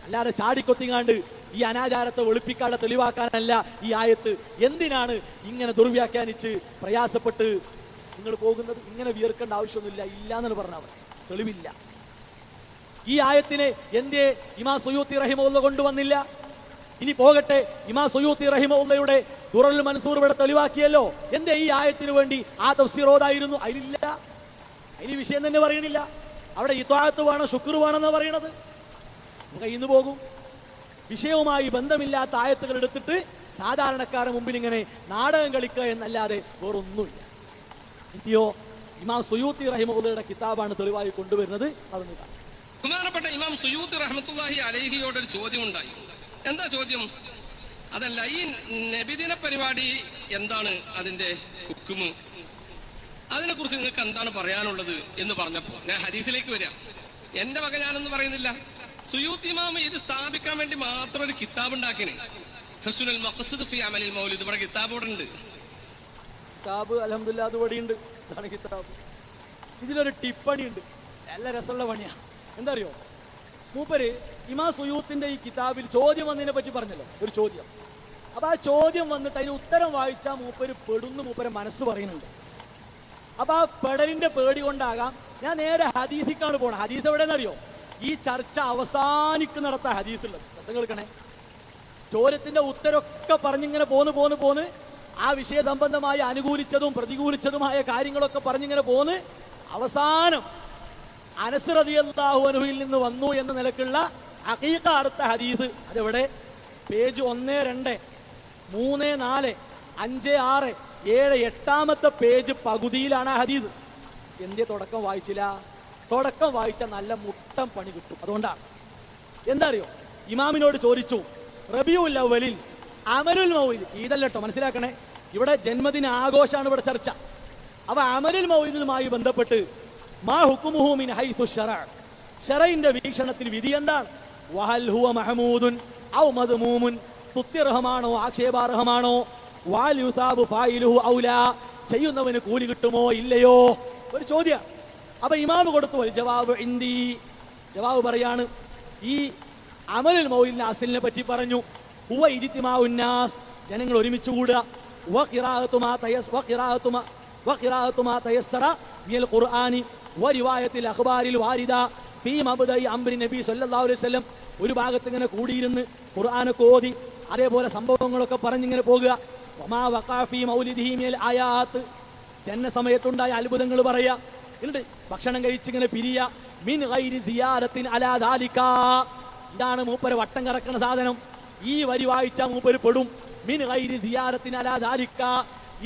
അല്ലാതെ ചാടിക്കൊത്തിങ്ങാണ്ട് ഈ അനാചാരത്തെ വെളുപ്പിക്കാതെ തെളിവാക്കാനല്ല ഈ ആയത്ത്. എന്തിനാണ് ഇങ്ങനെ ദുർവ്യാഖ്യാനിച്ച് പ്രയാസപ്പെട്ട് നിങ്ങൾ പോകുന്നത്? ഇങ്ങനെ വിയർക്കേണ്ട ആവശ്യമൊന്നുമില്ല, ഇല്ല എന്നാണ് പറഞ്ഞാൽ തെളിവില്ല. ഈ ആയത്തിനെ എന്തേ ഇമാം സുയൂത്തി റഹിമഹുല്ലാഹ് കൊണ്ടുവന്നില്ല? ഇനി പോകട്ടെ, ഇമാം സുയൂത്തി റഹിമഹുല്ലാഹയുടെ ദുറൽ മൻസൂർ ഇവിടെ തെളിവാക്കിയല്ലോ. എന്തേ ഈ ആയത്തിന് വേണ്ടി ആ തഫ്സീർ ഓതായിരുന്നു? അതിലില്ല, അതിന് വിഷയം തന്നെ പറയണില്ല. അവിടെ ഇത്വാഅത്ത് വേണം, ശുക്ർ വേണമെന്ന് പറയണത്. കയ്യിന്ന് പോകും. വിഷയവുമായി ബന്ധമില്ലാത്ത ആയത്തുകൾ എടുത്തിട്ട് സാധാരണക്കാരുടെ മുമ്പിൽ ഇങ്ങനെ നാടകം കളിക്കുക എന്നല്ലാതെ വേറൊന്നുമില്ല. ഇന്ത്യോ ഇമാം സുയൂത്തി റഹിമഹുല്ലയുടെ കിതാബാണ് തെളിവായി കൊണ്ടുവരുന്നത്. അതൊന്ന് കാണാം. ബഹുമാനപ്പെട്ട ഇമാം സുയൂത്തി റഹ്മത്തുള്ളാഹി അലൈഹിയോട് ഒരു ചോദ്യം ഉണ്ടായി. എന്താ ചോദ്യം? അതല്ല, ഈ നബിദിന പരിപാടി എന്താണ് അതിന്റെ ഹുക്മ്, അതിനെ കുറിച്ച് നിങ്ങൾക്ക് എന്താണ് പറയാനുള്ളത് എന്ന് പറഞ്ഞപ്പോൾ ഞാൻ ഹദീസിലേക്ക് വരാം. എന്റെ വക ഞാനൊന്നും പറയുന്നില്ല. സുയൂത്തി ഇമാം ഇത് സ്ഥാപിക്കാൻ വേണ്ടി മാത്രം ഒരു കിതാബ് ഉണ്ടാക്കിന്, ഹുസ്നുൽ മഖ്സദ് ഫി അമലിൽ മൗലിദ്. ഇവിടെ കിതാബ് ഇവിടെ ഉണ്ട്. കിതാബ് അൽഹംദുലില്ലാഹ് അത് ഇവിടെ ഉണ്ട്. ഇതാണ് കിതാബ്. ഇതിലൊരു ടിപ്പണി ഉണ്ട്, നല്ല രസമുള്ള പണിയാണ്. എന്താ അറിയോ? മൂപ്പര് ഇമാം സുയൂത്തിന്റെ ഈ കിതാബിൽ ചോദ്യം വന്നതിനെ പറ്റി പറഞ്ഞല്ലോ, ഒരു ചോദ്യം. അപ്പൊ ആ ചോദ്യം വന്നിട്ട് അതിന് ഉത്തരം വായിച്ചാൽ മൂപ്പര് പെടുന്നു, മൂപ്പരെ മനസ്സ് പറയുന്നുണ്ട്. അപ്പൊ ആ പെടലിന്റെ പേടി കൊണ്ടാകാം ഞാൻ നേരെ ഹദീസിക്കാണ് പോണത്. ഹദീസ് എവിടെയെന്നറിയോ? ഈ ചർച്ച അവസാനിക്കുന്നിടത്ത ഹദീസുള്ളത്. രസം കേൾക്കണേ. ചോദ്യത്തിന്റെ ഉത്തരമൊക്കെ പറഞ്ഞിങ്ങനെ പോന്ന് ആ വിഷയ സംബന്ധമായി അനുകൂലിച്ചതും പ്രതികൂലിച്ചതുമായ കാര്യങ്ങളൊക്കെ പറഞ്ഞിങ്ങനെ പോന്ന് അവസാനം അനസ് റളിയല്ലാഹു അൻഹുവിൽ നിന്ന് വന്നു എന്ന നിലക്കുള്ള ഹഖീഖ അടുത്ത ഹദീസ്. അതെവിടെ? പേജ് 1, 2, 3, 4, 5, 6, 7, 8ാമത്തെ പേജ് പകുതിയിലാണ് ആ ഹദീസ്. എന്തേ തുടക്കം വായിച്ചില്ല? തുടക്കം വായിച്ച നല്ല മുട്ടം പണി കിട്ടും. അതുകൊണ്ടാണ്. എന്താ അറിയോ? ഇമാമിനോട് ചോദിച്ചു, റബീഉൽ അവ്വലിൽ അമലുൽ മൗലിദ്, ഈദല്ലോ മനസ്സിലാക്കണേ, ഇവിടെ ജന്മദിന ആഘോഷമാണ് ഇവിടെ ചർച്ച. അപ്പൊ അമലുൽ മൗലിദുമായി ബന്ധപ്പെട്ട് മാ ഹുക്മുഹു മിൻ ഹൈസു ശറഅ, ശറഇന്റെ വീക്ഷണത്തിൽ വിധി എന്താണ്? വഹൽ ഹുവ മഹ്മൂദുൻ ഔ മദ്മൂമുൻ, തുത്യർഹമാണോ ആക്ഷേപാർഹമാണോ? വൽ യുസാബു ഫായിലുഹു ഔലാ, ചെയ്യുന്നവന് കൂലി കിട്ടുമോ ഇല്ലയോ? ഒരു ചോദ്യം. അപ്പൊ ഇമാം കൊടുത്തു വൽ ജവാബ് ഇന്ദി, ജവാബ് പറയാണ് ഈ അമലുൽ മൗലിദിന്റെ അസ്ലിനെ പറ്റി പറഞ്ഞു. ഹുവ ഇജ്തിമാഉൻ നാസ്, ജനങ്ങൾ ഒരുമിച്ച് കൂടുക. വഖിറാഅതു മാ തയസ്സറ മിനൽ ഖുർആനി വരിവായത്തിൽ അഖ്ബാരിൽ വാരിദ ഫീ മബ്ദഇ അംരി നബി സല്ലല്ലാഹു അലൈഹി വസല്ലം. ഒരു ഭാഗത്ത് ഇങ്ങനെ കൂടിയിരുന്ന് ഖുർആനൊക്കെ ഓതി അതേപോലെ സംഭവങ്ങളൊക്കെ പറഞ്ഞിങ്ങനെ പോകുക. വമാ വഖഅ ഫീ മൗലിദിഹി മിനൽ ആയാത്ത്, ജനന സമയത്തുണ്ടായ അത്ഭുതങ്ങൾ പറയുക. എന്നിട്ട് ഭക്ഷണം കഴിച്ചിങ്ങനെ പിരിയ മിൻ ഗൈരി സിയാരത്തിൻ അലാ ദാലിക. ഇതാണ് മൂപ്പര് വട്ടം കറക്കുന്ന സാധനം. ഈ വരി വായിച്ച മൂപ്പര് പെടും. മിൻ ഗൈരി സിയാരത്തിൻ അലാ ദാലിക,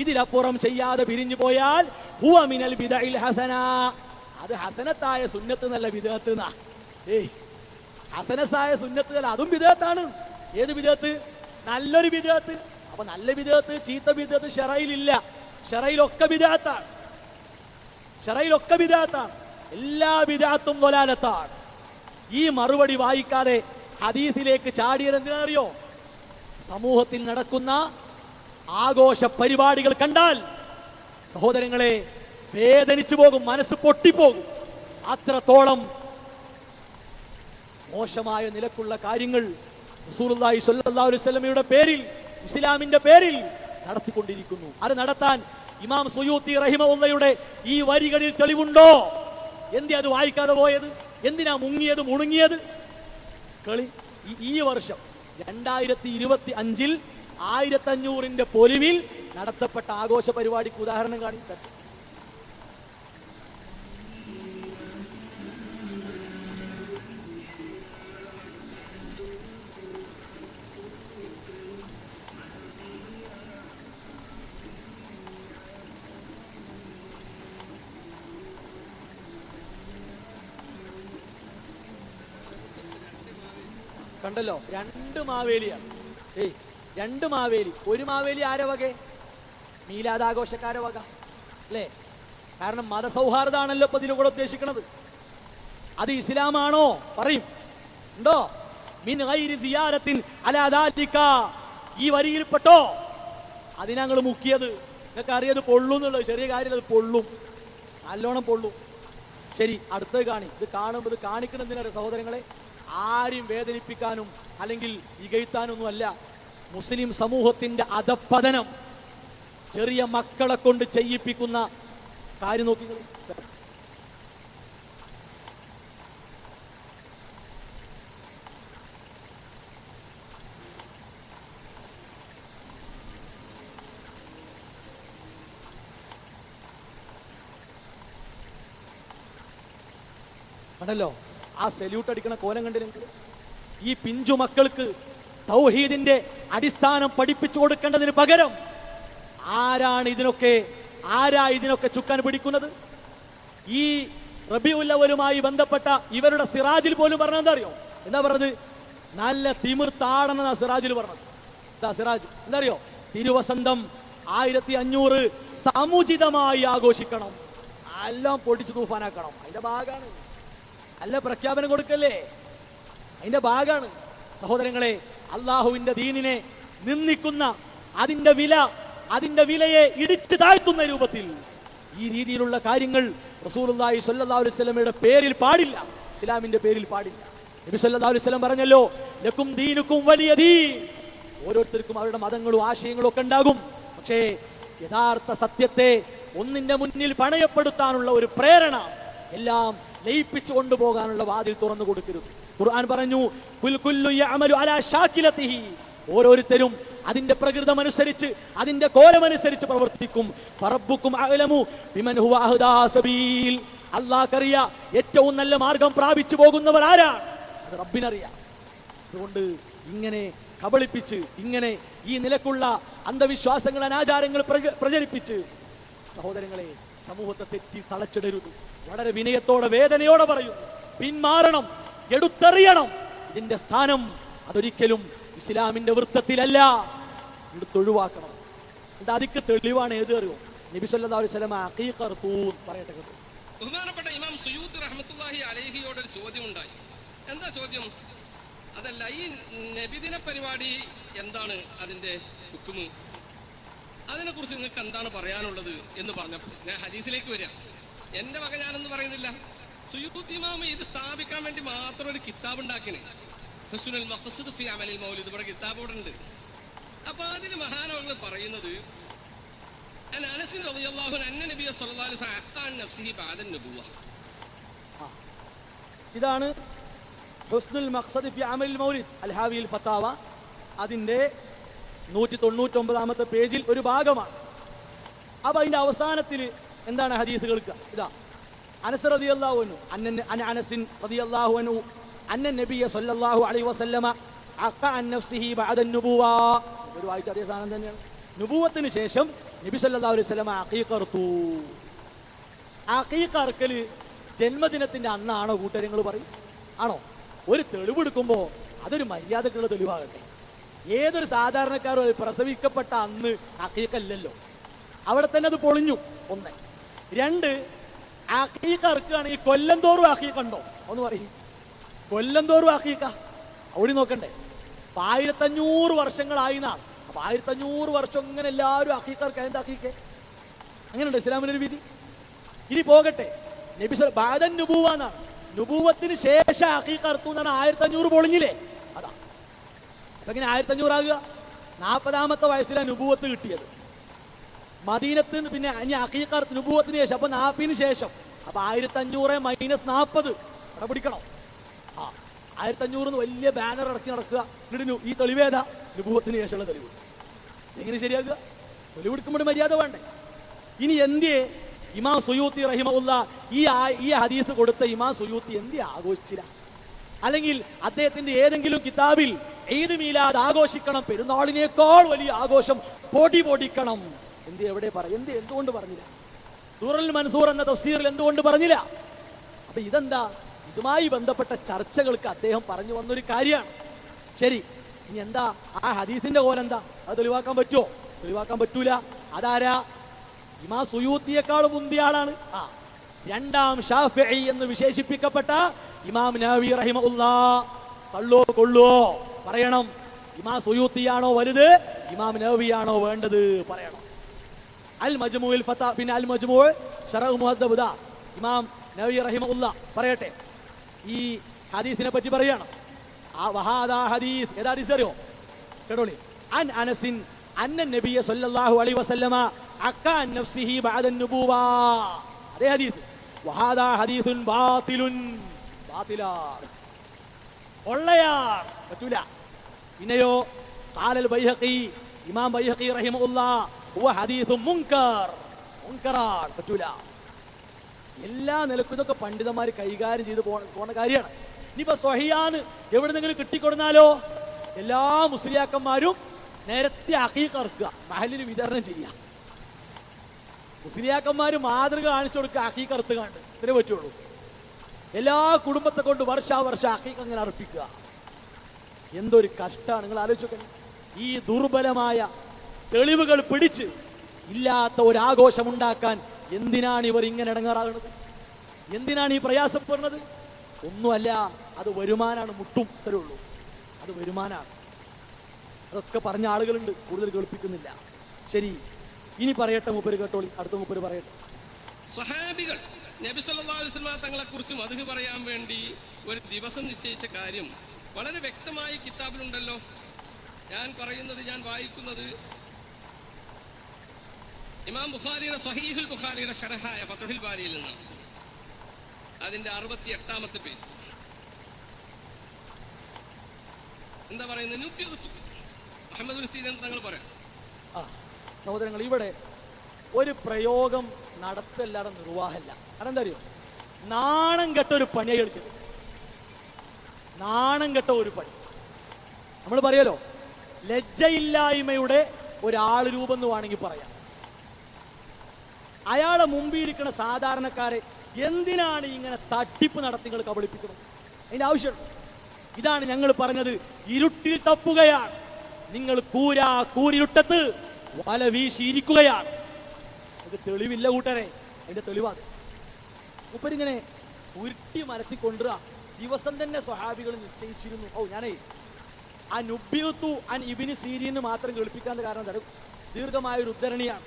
ഇതിലപ്പുറം ചെയ്യാതെ പിരിഞ്ഞു പോയാൽ ഹുവ മിനൽ ബിദഇൽ ഹസന, അത് ഹസനത്തായ സുന്നത്ത് നല്ല ബിദഅത്ത് എന്നാ. ഏയ് ഹസനത്തായ സുന്നത്ത് അല്ല, അതും ബിദഅത്താണ്. ഏത് ബിദഅത്ത്? നല്ലൊരു ബിദഅത്ത്. അപ്പൊ നല്ല ബിദഅത്ത് ചീത്ത ബിദഅത്ത് ശറയിലില്ല. ശറയിലൊക്കെ ബിദഅത്താണ്. ശറയിലൊക്കെ ബിദഅത്താണ്. എല്ലാ ബിദഅത്തും വലാലത്താണ്. ഈ മറുപടി വായിക്കാതെ ഹദീസിലേക്ക് ചാടിയത് എന്തിനറിയോ? സമൂഹത്തിൽ നടക്കുന്ന ആഘോഷ പരിപാടികൾ കണ്ടാൽ സഹോദരങ്ങളെ വേദനിച്ചു പോകും, മനസ്സ് പൊട്ടിപ്പോകും. അത്രത്തോളം മോശമായ നിലക്കുള്ള കാര്യങ്ങൾ റസൂലുള്ളാഹി സ്വല്ലല്ലാഹു അലൈഹി വസല്ലമയുടെ പേരിൽ, ഇസ്ലാമിന്റെ പേരിൽ നടത്തിക്കൊണ്ടിരിക്കുന്നു. അത് നടത്താൻ ഇമാം സുയൂത്തി റഹിമഹുള്ളയുടെ ഈ വരികളിൽ തെളിവുണ്ടോ? എന്തിനാ അത് വായിക്കാതെ പോയത്? എന്തിനാ മുങ്ങിയത് മുണുങ്ങിയത്? കളി ഈ വർഷം 2025 1500 പൊലിവിൽ നടത്തപ്പെട്ട ആഘോഷ പരിപാടിക്ക് ഉദാഹരണം കാണിക്കാൻ കണ്ടല്ലോ. 2 മാവേലിയാണ്. ഏയ് 2 മാവേലി. ഒരു മാവേലി ആരെ വകെ? മീലാദാഘോഷക്കാരെ വക അല്ലേ? കാരണം മതസൗഹാർദ്ദമാണല്ലോ ഇപ്പൊ ഇതിലൂടെ ഉദ്ദേശിക്കുന്നത്. അത് ഇസ്ലാമാണോ? പറയും ഉണ്ടോ? മിൻ ഗൈരി സിയാരത്തിൻ അലാ ദാലിക, ഈ വരിയിൽപ്പെട്ടോ? അതിനങ്ങൾ മുക്കിയത് നിങ്ങൾക്ക് അറിയത് പൊള്ളും എന്നുള്ളത് ചെറിയ കാര്യം. അത് പൊള്ളും, നല്ലോണം പൊള്ളും. ശരി, അടുത്തത് കാണി. ഇത് കാണുമ്പോൾ ഇത് കാണിക്കണമെന്തിനാണ് സഹോദരങ്ങളെ? ആരും വേദനിപ്പിക്കാനും അല്ലെങ്കിൽ ഇകഴ്ത്താനൊന്നും അല്ല. മുസ്ലിം സമൂഹത്തിന്റെ അധപ്പതനം ചെറിയ മക്കളെ കൊണ്ട് ചെയ്യിപ്പിക്കുന്ന കാര്യം നോക്കി. കണ്ടല്ലോ ആ സല്യൂട്ട് അടിക്കണ കോലം കണ്ടില്ലെങ്കിൽ. ഈ പിഞ്ചു മക്കൾക്ക് തൗഹീദിന്റെ അടിസ്ഥാനം പഠിപ്പിച്ചു കൊടുക്കേണ്ടതിന് പകരം ആരാ ഇതിനൊക്കെ ചുക്കാൻ പിടിക്കുന്നത്? ഈ റബീഉൽ അവലുമായി ബന്ധപ്പെട്ട ഇവരുടെ സിറാജിൽ പോലും പറഞ്ഞത് എന്താ അറിയോ? എന്താ പറഞ്ഞത്? നല്ല തിമിർത്താടണെന്നാ സിറാജിൽ പറഞ്ഞത്. എന്താ സിറാജ് എന്താ അറിയോ? തിരുവസന്തം 1500 സമുചിതമായി ആഘോഷിക്കണം, എല്ലാം പൊടിച്ചു തൂഫാനാക്കണം. അതിന്റെ ഭാഗമാണ്. അല്ല പ്രഖ്യാപനം കൊടുക്കല്ലേ, അതിന്റെ ഭാഗമാണ്. സഹോദരങ്ങളെ, അള്ളാഹുവിന്റെ ദീനിനെ നിന്ദിക്കുന്ന, അതിന്റെ വിലയെ ഇടിച്ചു താഴ്ത്തുന്ന രൂപത്തിൽ ഈ രീതിയിലുള്ള കാര്യങ്ങൾ റസൂലുള്ളാഹി സ്വല്ലല്ലാഹു അലൈഹി വസല്ലമയുടെ പേരിൽ പാടില്ല, ഇസ്ലാമിന്റെ പേരിൽ പാടില്ല. നബി സല്ലല്ലാഹു അലൈഹി വസല്ലം പറഞ്ഞല്ലോ, ലക്കും ദീനുക്കും വലിയ ദീൻ. ഓരോരുത്തർക്കും അവരുടെ മതങ്ങളും ആശയങ്ങളും ഒക്കെ ഉണ്ടാകും. പക്ഷേ യഥാർത്ഥ സത്യത്തെ ഒന്നിന്റെ മുന്നിൽ പണയപ്പെടുത്താനുള്ള ഒരു പ്രേരണ, എല്ലാം ലയിപ്പിച്ചു കൊണ്ടുപോകാനുള്ള വാതിൽ തുറന്നു കൊടുക്കരുത്. ഖുർആൻ പറഞ്ഞു, കുൽ കുല്ലു യഅമലു അലാ ഷാകിലതിഹി. ഓരോരുത്തരും അതിന്റെ പ്രകൃതമനുസരിച്ച്, അതിന്റെ കോലമനുസരിച്ച് പ്രവർത്തിക്കും. ഫറബ്ബുക്കും അഅലമു ബിമൻ ഹുവ അഹ്ദാ സബീൽ. അല്ലാഹുക്കറിയാം ഏറ്റവും നല്ല മാർഗം പ്രാപിച്ചു പോകുന്നവർ ആരാണ്, അത് റബ്ബിനറിയാം. അതുകൊണ്ട് ഇങ്ങനെ കബളിപ്പിച്ച്, ഇങ്ങനെ ഈ നിലക്കുള്ള അന്ധവിശ്വാസങ്ങൾ, അനാചാരങ്ങൾ പ്രചരിപ്പിച്ച് സഹോദരങ്ങളെ സമൂഹത്തെ തെറ്റി തളച്ചിടരുത്. വളരെ വിനയത്തോടെ, വേദനയോടെ പറയുന്നു, പിന്മാറണം, എടുത്തെറിയണം. ഇതിന്റെ സ്ഥാനം അതൊരിക്കലും ഇസ്ലാമിന്റെ വൃത്തത്തിലല്ല, എടുത്തൊഴിവാക്കണം. എന്നിട്ട് അതിക്ക് തെളിവാണ് ഏത് അറിയോ? നബി സല്ലല്ലാഹു അലൈഹി വസല്ലം അഖീഖർ തൂർ പറയട്ടെ. ബഹുമാനപ്പെട്ട ഇമാം സുയൂത്തി റഹ്മത്തുള്ളാഹി അലൈഹിയോട് ഒരു ചോദ്യം ഉണ്ടായി. എന്താ ചോദ്യം? അതല്ല, ഈ നബിദിന പരിപാടി എന്താണ് അതിന്റെ ഹുക്മ്, അതിനെ കുറിച്ച് നിങ്ങൾക്ക് എന്താണ് പറയാനുള്ളത് എന്ന് പറഞ്ഞപ്പോൾ ഞാൻ ഹദീസിലേക്ക് വരാം. എന്റെ വക ഞാനൊന്നും പറയുന്നില്ല. സുയൂത്തി ഇമാം ഇത് സ്ഥാപിക്കാൻ വേണ്ടി മാത്രം ഒരു കിതാബ് ഉണ്ടാക്കിനെ, ഹുസ്നുൽ മഖ്സദ് ഫി അമലിൽ മൗലിദ്. ഇവിടെ കിതാബ് ഇവിടെ ഉണ്ട്. അപ്പൊ അതിന് മഹാനവങ്ങൾ പറയുന്നത്, അനസ് റളിയല്ലാഹു അൻഹു നബി സ്വല്ലല്ലാഹു അലൈഹി വസല്ലം അഖാൻ നഫ്സിഹി ബഅദ നബുവ. ഇതാണ് ഹുസ്നുൽ മഖ്സദ് ഫി അമലിൽ മൗലിദ് അൽ ഹാവിയിൽ ഫത്താവ, അതിന്റെ 199 പേജിൽ ഒരു ഭാഗമാണ്. അപ്പൊ അതിന്റെ അവസാനത്തിൽ എന്താണ് ഹദീസ് കേൾക്കുക? ഇതാ, അനസ് റളിയല്ലാഹു അൻഹു അൻ അനസിൻ റളിയല്ലാഹു അൻഹു അന്ന നബിയ സല്ലല്ലാഹു അലൈഹി വസല്ലമ അഖ അൻ നഫ്സിഹി ബഅദ നുബുവ. ഒരു വായിച്ച അതേ സാധനം തന്നെയാണ്. നുബുവത്തിന് ശേഷം നബി സല്ലല്ലാഹു അലൈഹി വസല്ലമ അഖീഖ അറുത്തു. അഖീഖ അറുക്കല് ജന്മദിനത്തിന്റെ അന്നാണോ കൂട്ടരങ്ങൾ പറയും? ആണോ? ഒരു തെളിവെടുക്കുമ്പോൾ അതൊരു മര്യാദക്കുള്ള തെളിവാകട്ടെ. ഏതൊരു സാധാരണക്കാരും അത് പ്രസവിക്കപ്പെട്ട അന്ന് അഖീഖ അല്ലല്ലോ, അവിടെ തന്നെ അത് പൊളിഞ്ഞു. ഒന്ന്. രണ്ട്, അഖീഖ അറുക്കുകയാണെങ്കിൽ കൊല്ലം തോറും അഖീഖ ഉണ്ടോ ഒന്ന് പറയും. കൊല്ലം തോറും അഖീഖ അവിടെ നോക്കണ്ടേ? 1500 വർഷങ്ങളായി എന്നാണ്. അപ്പൊ 1500 വർഷം ഇങ്ങനെ എല്ലാവരും അഖീഖ അറുക്കുക. എന്താ അഖീഖ? അങ്ങനെയുണ്ട് ഇസ്ലാമിനൊരു വിധി. ഇനി പോകട്ടെ, നബി ബഅദൻ നുബുവ എന്നാണ്. നുബുവത്തിന് ശേഷം അഖീഖ അറുത്തു എന്നാണ്. 1500 പൊളിഞ്ഞില്ലേ? അതാ. അപ്പൊ എങ്ങനെ 1500 ആകുക? 40ാമത്തെ വയസ്സിലാണ് നുബുവത്ത് കിട്ടിയത്. മദീനത്ത് നിന്ന് പിന്നെ ഇനി അഖീഖ അറുത്ത് നുബുവത്തിന് ശേഷം, അപ്പൊ 40ന് ശേഷം. അപ്പൊ 1500 മൈനസ് 40 അവിടെ പിടിക്കണം. 1500 വലിയ ബാനർ ഇറക്കി നടക്കുക. എന്നിട്ട് ഈ തെളിവേതാ? നുബുവത്തിന് ശേഷമുള്ള തെളിവ്. എങ്ങനെ ശരിയാക്കുക? തെളിവെടുക്കുമ്പോൾ മര്യാദ വേണ്ടേ? ഇനി എന്തേ ഇമാം സുയൂത്തി റഹിമഹുല്ലാ ഈ ഹദീസ് കൊടുത്ത ഇമാം സുയൂത്തി എന്തേ ആഘോഷിച്ചില്ല? അല്ലെങ്കിൽ അദ്ദേഹത്തിന്റെ ഏതെങ്കിലും കിതാബിൽ ഈദ് മീലാദ് ആഘോഷിക്കണം, പെരുന്നാളിനേക്കാൾ വലിയ ആഘോഷം പൊടിക്കണം, എവിടെ എന്തുകൊണ്ട് പറഞ്ഞില്ല? ദുറൽ മൻസൂർ എന്ന തഫ്സീറിൽ എന്തുകൊണ്ട് പറഞ്ഞില്ല? അപ്പൊ ഇതെന്താ? ഇതുമായി ബന്ധപ്പെട്ട ചർച്ചകൾക്ക് അദ്ദേഹം പറഞ്ഞു വന്നൊരു കാര്യമാണ്. ശരി, ഇനി എന്താ ആ ഹദീസിന്റെ കോലെന്താ? അത് തെളിവാക്കാൻ പറ്റുമോ? തെളിവാക്കാൻ പറ്റൂല. അതാരാ? ഇമാം സുയൂത്തിയേക്കാളും മുന്തിയ ആളാണ്. രണ്ടാം ഷാഫിഈ എന്ന് വിശേഷിപ്പിക്കപ്പെട്ട ഇമാം നവവി റഹിമഹുല്ലാ. തള്ളോ കൊള്ളുവോ? പറയണം. ഇമാം സുയൂത്തിയാണോ വലുത്, ഇമാം നവവിയാണോ വേണ്ടത്? പറയണം. അൽ മജ്മൂഉൽ ഫതാ, പിന്നെ അൽ മജ്മൂഉ ശറഹ് മുഹദ്ദബ്, ഇമാം നവവി റഹിമഹുല്ലാ പറയട്ടെ. ഈ ഹദീസിനെ പറ്റി പറയണം. ആ വഹാദാ ഹദീസ് ഏതാ ഹദീസ് അറിയോ? കേട്ടോളി. അൻ അനസിൻ അന്ന നബിയ സല്ലല്ലാഹു അലൈഹി വസല്ലമ അഖ അൻ നഫ്സിഹി ബഅദ നുബുവ. അതേ ഹദീസ്. വഹാദാ ഹദീസുൻ ബാതിലുൻ. ബാതിലാണ്, കൊള്ളയാണ്, പറ്റൂല. പിന്നെയോ ഖാലൽ ബൈഹഖി, ഇമാം ബൈഹഖി റഹിമഹുല്ലാ ഹുവ ഹദീസുൻ മുൻകർ. മുൻകറാണ്, പറ്റൂല. എല്ലാ നിലക്കും ഇതൊക്കെ പണ്ഡിതന്മാർ കൈകാര്യം ചെയ്ത് പോണ കാര്യമാണ്. ഇനിയിപ്പോ സ്വഹിയാന് എവിടെന്നെങ്കിലും കിട്ടിക്കൊടുന്നാലോ എല്ലാ മുസ്ലിയാക്കന്മാരും നേരത്തെ അഖീഖ അറുക്കുക, മഹലിൽ വിതരണം ചെയ്യുക. മുസ്ലിയാക്കന്മാര് മാതൃക കാണിച്ചു കൊടുക്കുക, അഖീഖ അറുത്ത് കണ്ട് ഇതിനെ പറ്റുള്ളൂ. എല്ലാ കുടുംബത്തെ കൊണ്ട് വർഷാവർഷം അഖീഖ അങ്ങനെ അർപ്പിക്കുക. എന്തൊരു കഷ്ടമാണ് നിങ്ങൾ ആലോചിച്ചോക്കെ. ഈ ദുർബലമായ തെളിവുകൾ പിടിച്ച് ഇല്ലാത്ത ഒരു ആഘോഷം ഉണ്ടാക്കാൻ എന്തിനാണ് ഇവർ ഇങ്ങനെ ഇടങ്ങാറാകുന്നത്? എന്തിനാണ് ഈ പ്രയാസപ്പെടുന്നത്? ഒന്നുമല്ല, അത് വരുമാനാണ്. മുട്ടും ഇത്രേ ഉള്ളൂ, അത് വരുമാനാണ്. അതൊക്കെ പറഞ്ഞ ആളുകളുണ്ട്, കൂടുതൽ കേൾപ്പിക്കുന്നില്ല. ശരി, ഇനി പറയട്ടെ മൂപ്പര്, കേട്ടോളി. അടുത്ത മൂപ്പര് പറയട്ടെ. സ്വഹാബികൾ നബി സല്ലല്ലാഹു അലൈഹി വസല്ലം തങ്ങളെ കുറിച്ച് മദ്ഹ് പറയാൻ വേണ്ടി ഒരു ദിവസം നിശ്ചയിച്ച കാര്യം വളരെ വ്യക്തമായി കിതാബിലുണ്ടല്ലോ. ഞാൻ വായിക്കുന്നത് ഇമാം ബുഖാരിയുടെ സ്വഹീഹുൽ ബുഖാരിയുടെ ശറഹായ ഫത്ഹുൽ ബാരിയിൽ നിന്നാണ്. അതിന്റെ 68ാമത്തെ പേജ്. എന്താ പറയുന്നത്? മുഹമ്മദ് സീനൻ തങ്ങൾ പറയാം. സഹോദരങ്ങൾ, ഇവിടെ ഒരു പ്രയോഗം നടത്തല്ലാതെ നിർവാഹമല്ല. അതെന്താ അറിയോ? നാണം കെട്ട ഒരു പണിയായി കളിച്ചത്. നാണം കെട്ട ഒരു പണി. നമ്മൾ പറയലോ, ലജ്ജയില്ലായ്മയുടെ ഒരാൾ രൂപം എന്ന് വേണമെങ്കിൽ പറയാം. അയാളെ മുമ്പിരിക്കുന്ന സാധാരണക്കാരെ എന്തിനാണ് ഇങ്ങനെ തട്ടിപ്പ് നടത്തി നിങ്ങൾ കബളിപ്പിക്കുന്നത്? അതിന്റെ ആവശ്യമുണ്ട്. ഇതാണ് ഞങ്ങൾ പറഞ്ഞത്, ഇരുട്ടിൽ തപ്പുകയാണ് നിങ്ങൾ. കൂരിരുട്ടത്ത് വല വീശിയിരിക്കുകയാണ്. അത് തെളിവില്ല കൂട്ടരെ, അതിന്റെ തെളിവാണ്. മൂപ്പരിങ്ങനെ ഉരുട്ടി മരത്തി കൊണ്ടുവരാ. ദിവസം തന്നെ സ്വഹാബികൾ നിശ്ചയിച്ചിരുന്നു. ഞാനേ ആ നുബ്ബിയത്തു അൻ ഇബ്നു സീരീന് മാത്രം കേൾപ്പിക്കാനുള്ള കാരണം തരും, ദീർഘമായൊരു ഉദ്ധരണിയാണ്.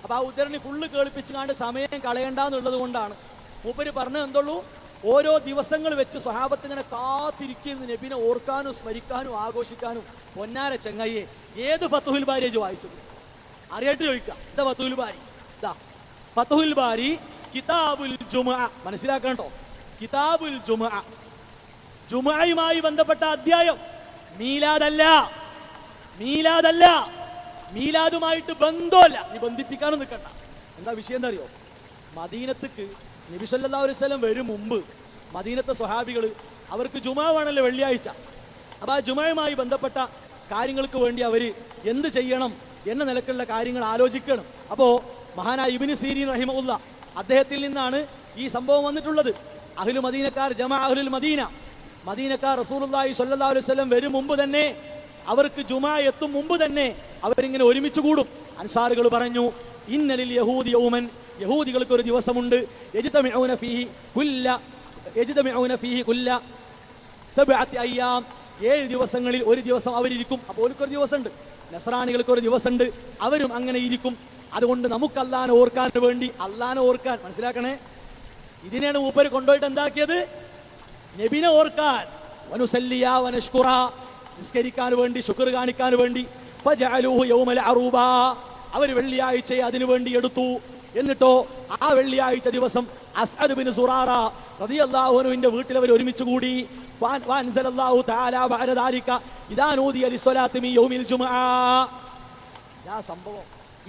അപ്പൊ ആ ഉദ്ധരണി ഫുള്ള് കേൾപ്പിച്ചുകൊണ്ട് സമയം കളയണ്ടെന്നുള്ളത് കൊണ്ടാണ് മൂപ്പര് പറഞ്ഞത്. എന്തുള്ളൂ, ഓരോ ദിവസങ്ങൾ വെച്ച് സ്വഹാബത്ത് ഇങ്ങനെ കാത്തിരിക്കുന്നു നബിനെ ഓർക്കാനും സ്മരിക്കാനും ആഘോഷിക്കാനും. പൊന്നാര ചെങ്ങയ്യെ, ഏത് ഫത്ഹുൽ ബാരി വായിച്ചത്? അറിയായിട്ട് ചോദിക്കാം. എന്താ ഫത്ഹുൽ ബാരി? ഫത്ഹുൽ ബാരി കിതാബുൽ ജുമുഅ. മനസ്സിലാക്കണ്ടോ? കിതാബുൽ ജുമുഅ, ജുമുഅയുമായി ബന്ധപ്പെട്ട അധ്യായം. മീലാദല്ല, മീലാദുമായിട്ട് ബന്ധമല്ല. നീ ബന്ധിപ്പിക്കാനും നിൽക്കണ്ട. എന്താ വിഷയം എന്താ അറിയോ? മദീനത്തേക്ക് നബി സല്ലല്ലാഹു അലൈഹി വസല്ലം വരും മുമ്പ് മദീനത്തെ സ്വഹാബികൾ അവർക്ക് ജുമാ ആണല്ലോ വെള്ളിയാഴ്ച. അപ്പോൾ ആ ജുമയുമായി ബന്ധപ്പെട്ട കാര്യങ്ങൾക്ക് വേണ്ടി അവർ എന്ത് ചെയ്യണം എന്ന നിലക്കുള്ള കാര്യങ്ങൾ ആലോചിക്കണം. അപ്പോൾ മഹാനായ ഇബ്നു സീരീൻ റഹിമഹുല്ല അദ്ദേഹത്തിൽ നിന്നാണ് ഈ സംഭവം വന്നിട്ടുള്ളത്. അഹ്ലു മദീനക്കാർ ജമാ അഹ്ലുൽ മദീന, മദീനക്കാർ റസൂലുള്ളാഹി സ്വല്ലല്ലാഹു അലൈഹി വസല്ലം വരും മുമ്പ് തന്നെ, അവർക്ക് ജുമാ എത്തും മുമ്പ് തന്നെ അവരിങ്ങനെ ഒരുമിച്ച് കൂടും. അൻസാറുകൾ പറഞ്ഞു, ഇന്നലിൽ യഹൂദി യൗമൻ, യഹൂദികൾക്ക് ഒരു ദിവസമുണ്ട്, യജ്തമിഊന ഫീഹി കുല്ല സബ്അത്തി അയ്യാം, 7 ദിവസങ്ങളിൽ ഒരു ദിവസം അവരിയ്ക്കും. അപ്പോൾ ഓർക്കൊരു ദിവസമുണ്ട്. നസ്രാനികൾക്ക് ഒരു ദിവസമുണ്ട്, അവരും അങ്ങനെ ഇരിക്കും. അതുകൊണ്ട് നമുക്ക് അല്ലാഹനെ ഓർക്കാൻ വേണ്ടി, അല്ലാഹനെ ഓർക്കാൻ, മനസ്സിലാക്കണേ, ഇതിനെയാണ് മൂപ്പര് കൊണ്ടുപോയിട്ട് എന്താക്കിയത്? നബിനെ ഓർക്കാൻ, വനുസല്ലിയ വനഷ്കുറ, നിസ്കരിക്കാൻ വേണ്ടി, ശുക്ർ കാണിക്കാൻ വേണ്ടി. ഫജഅലൂഹു യൗമൽ അറൂബ, അവർ വെള്ളിയാഴ്ചയെ അതിനു വേണ്ടി എടുത്തു. എന്നിട്ടോ ആ വെള്ളിയാഴ്ച ദിവസം അസ്അദ് ബിൻ സുറാറ റളിയല്ലാഹു അൻഹുവിന്റെ വീട്ടിൽ അവർ ഒരുമിച്ച് കൂടി. വഅൻസലല്ലാഹു തആല ബഅദ ദാലിക ഇദാ നൂദിയ ലിസ്സലാത്തി മിൻ യൗമിൽ ജുമുഅ.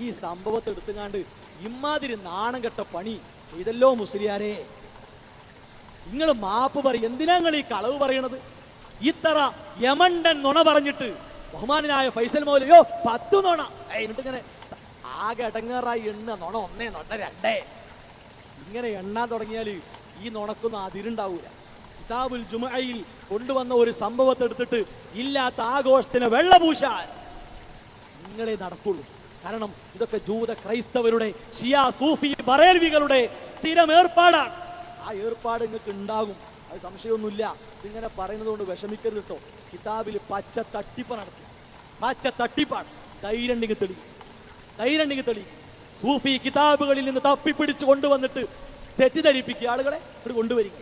ഈ സംഭവത്തെ എടുത്തുകാണ്ട് ഇമ്മാതിരി നാണം കെട്ട പണി ചെയ്തല്ലോ മുസ്ലിയാരെ. നിങ്ങൾ മാപ്പ് പറയും. എന്തിനാ നിങ്ങൾ ഈ കളവ് പറയണത്? ഇത്ര യമണ്ടൻ നുണ പറഞ്ഞിട്ട് ബഹുമാനായ ഫൈസൽ മൗലവിയോ 10 നുണ എന്നിട്ട് ഇങ്ങനെ ആകെ അടങ്ങാറായി എണ്ണ നുണ 1 നുണ 2 ഇങ്ങനെ എണ്ണാൻ തുടങ്ങിയാൽ ഈ നുണക്കൊന്നും അതിരുണ്ടാവൂല. കിതാബുൽ ജുമുഅയിൽ കൊണ്ടുവന്ന ഒരു സംഭവത്തെ എടുത്തിട്ട് ഇല്ലാത്ത ആഘോഷത്തിന് വെള്ളപൂശാൻ നിങ്ങളെ നടക്കുള്ളൂ. കാരണം ഇതൊക്കെ ജൂത ക്രൈസ്തവരുടെ ഷിയ സൂഫി ബറേൽവികളുടെ സ്ഥിരം ഏർപ്പാടാണ്. ആ ഏർപ്പാട് നിങ്ങൾക്ക് ഉണ്ടാകും, അത് സംശയമൊന്നുമില്ല. ഇതിങ്ങനെ പറയുന്നത് കൊണ്ട് വിഷമിക്കരുത് കേട്ടോ. കിതാബിൽ പച്ച തട്ടിപ്പ് നടത്തി, പച്ച തട്ടിപ്പാണ്. ധൈര്യണ്ടെങ്കിൽ തെളി സൂഫി കിതാബുകളിൽ നിന്ന് തപ്പിപ്പിടിച്ച് കൊണ്ടുവന്നിട്ട് തെറ്റിദ്ധരിപ്പിക്കുക ആളുകളെ ഇവിടെ കൊണ്ടുവരിക.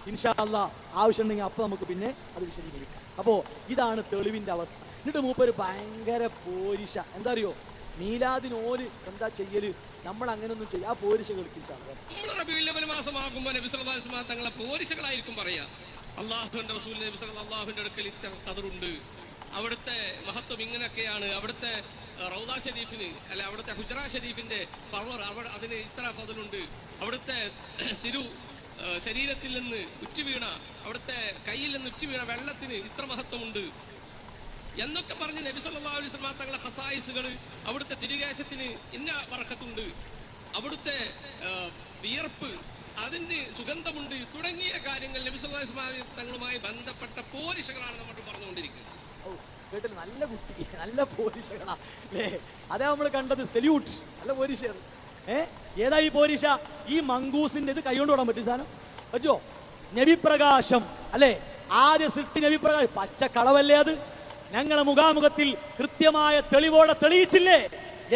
ഇൻഷാ അല്ലാഹ് ആവശ്യമുണ്ടെങ്കിൽ അപ്പം നമുക്ക് പിന്നെ അത് വിശദീകരിക്കാം. അപ്പോൾ ഇതാണ് തെളിവിന്റെ അവസ്ഥ. എന്നിട്ട് മൂപ്പര് ഭയങ്കര പോരിശ. എന്താ അറിയോ, മീലാദിന് ഓല് എന്താ ചെയ്യല്, നമ്മൾ അങ്ങനെയൊന്നും ചെയ്യാം. ആ പോരിശ കളിപ്പിച്ചാണ് മാസമാകുമ്പോൾ നബി സല്ലല്ലാഹു അലൈഹി വസല്ലം തങ്ങളെ പോരിശകളായിരിക്കും പറയാ. അല്ലാഹുവിന്റെ റസൂൽ നബി സല്ലല്ലാഹുവിന്റെ അടുക്കൽ ഖദറുണ്ട്, അവിടുത്തെ മഹത്വം ഇങ്ങനെയൊക്കെയാണ്, അവിടുത്തെ റൗദ ഷരീഫിന് അല്ല അവിടുത്തെ ഹുജ്റ ഷരീഫിന്റെ പവർ അതിന് ഇത്ര ഫദലുണ്ട്, അവിടുത്തെ തിരു ശരീരത്തിൽ നിന്ന് ഉറ്റുവീണ, അവിടുത്തെ കയ്യിൽ നിന്ന് ഉറ്റുവീണ വെള്ളത്തിന് ഇത്ര മഹത്വമുണ്ട് എന്നൊക്കെ പറഞ്ഞ് നബി സല്ലല്ലാഹു അലൈഹി വസല്ലം തങ്ങളുടെ ഖസായിസുകൾ, അവിടുത്തെ തിരുകേശത്തിന് ഇന്ന ബറക്കത്തുണ്ട്, അവിടുത്തെ വിയർപ്പ് അതിന് സുഗന്ധമുണ്ട് തുടങ്ങിയ കാര്യങ്ങൾ നബി സല്ലല്ലാഹു അലൈഹി വസല്ലം തങ്ങളുമായി ബന്ധപ്പെട്ട പോരിശകളാണ് നമ്മൾ പറഞ്ഞുകൊണ്ടിരിക്കുന്നത്. കേട്ടില്ല, നല്ല കുട്ടി, നല്ല പോരിശകളാ അല്ലേ? അതേ നമ്മൾ കണ്ടത്. സെല്യൂട്ട്, നല്ല പോരിശ. ഏതാ ഈ പോരിശ? ഈ മങ്കൂസിന്റെ ഇത് കൈകൊണ്ട് വിടാൻ പറ്റും സാധനം പറ്റുമോ? നബിപ്രകാശം അല്ലെ, ആദ്യ സൃഷ്ടി നബിപ്രകാശം. പച്ച കളവല്ലേ അത്? ഞങ്ങളെ മുഖാമുഖത്തിൽ കൃത്യമായ തെളിവോടെ തെളിയിച്ചില്ലേ?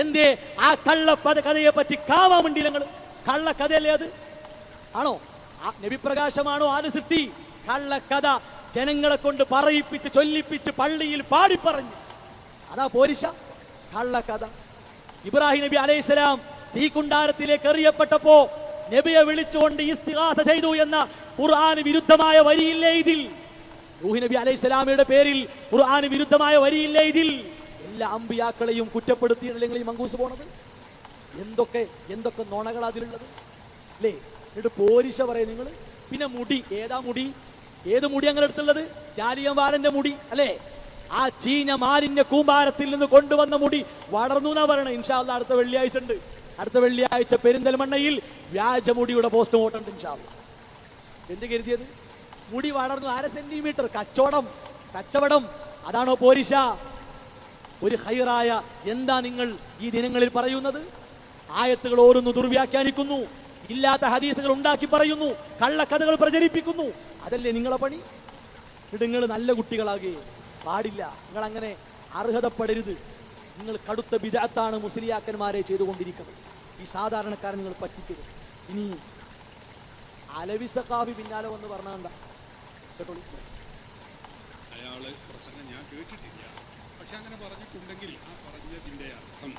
എന്തേ ആ കള്ള കഥയെ പറ്റി കാവാൻ വേണ്ടി ഞങ്ങൾ? കള്ള കഥയല്ലേ അത്? ആണോ? ആ നബിപ്രകാശമാണോ ആദ്യ സൃഷ്ടി? കള്ള കഥ ജനങ്ങളെ കൊണ്ട് പറയിപ്പിച്ച് ചൊല്ലിപ്പിച്ച് പള്ളിയിൽ പാടിപ്പറഞ്ഞു. അതാ പോരിശ, കള്ള കഥ. ഇബ്രാഹിം നബി അലൈഹിസ്സലാം തീക്കുണ്ടാരത്തിലേക്ക് എറിയപ്പെട്ടപ്പോ നബിയെ വിളിച്ചുകൊണ്ട് ഇസ്തിഗാസ ചെയ്തു എന്ന ഖുർആന് വിരുദ്ധമായ വരിയില്ലേ ഇതിൽ? നൂഹ് നബി അലൈഹിസ്സലാമയുടെ പേരിൽ ഖുർആന് വിരുദ്ധമായ വരിയില്ലേ ഇതിൽ? എല്ലാ അമ്പിയാക്കളെയും കുറ്റപ്പെടുത്തിയില്ലെങ്കിൽ ഈ മങ്കൂസ് പോണത്. എന്തൊക്കെ നുണകൾ അതിലുള്ളത് അല്ലേ? എന്നിട്ട് പോരിശ പറയും നിങ്ങൾ. പിന്നെ മുടി, ഏതാ മുടി? ഏത് മുടി അങ്ങനെ എടുത്തുള്ളത്? ജാലിയൻവാലന്റെ മുടി അല്ലേ? ആ ചീഞ്ഞ മാലിന്യ കൂമ്പാരത്തിൽ നിന്ന് കൊണ്ടുവന്ന മുടി വളർന്നു എന്നാ പറയണേ. ഇൻഷാ അല്ലാഹ് അടുത്ത വെള്ളിയാഴ്ച ഉണ്ട്. അടുത്ത വെള്ളിയാഴ്ച പെരിന്തൽമണ്ണയിൽ വ്യാജമുടിയുടെ പോസ്റ്റ്മോർട്ടം ഉണ്ട് ഇൻഷാ അല്ലാഹ്. എന്ത് കരുതിയത്? മുടി വളർന്നു 1/2 സെന്റിമീറ്റർ. കച്ചവടം. അതാണോ പോരിശ? ഒരു ഖൈറായ എന്താ നിങ്ങൾ ഈ ദിനങ്ങളിൽ പറയുന്നത്? ആയത്തുകൾ ഓരോന്ന് ദുർവ്യാഖ്യാനിക്കുന്നു, ഇല്ലാത്ത ഹദീസുകൾ ഉണ്ടാക്കി പറയുന്നു, കള്ളക്കഥകൾ പ്രചരിപ്പിക്കുന്നു. അതല്ലേ നിങ്ങളെ പണി? നിങ്ങൾ നല്ല കുട്ടികളാകെ പാടില്ല. നിങ്ങൾ അങ്ങനെ അർഹതപ്പെടരുത്. നിങ്ങൾ കടുത്ത ബിദഅത്താണ് മുസ്ലിയാക്കന്മാരെ ചെയ്തുകൊണ്ടിരിക്കുന്നത്. ഈ സാധാരണക്കാരൻ നിങ്ങൾ പറ്റിക്കരുത്. ഇനി അലവി സഖാഫി പിന്നാലെ വന്ന് പറഞ്ഞാണ്ട കേട്ടോളൂ. അയാള് പ്രസംഗം ഞാൻ കേട്ടിട്ടില്ല, പക്ഷെ അങ്ങനെ പറഞ്ഞിട്ടുണ്ടെങ്കിൽ ആ പറഞ്ഞതിൻ്റെ അർത്ഥം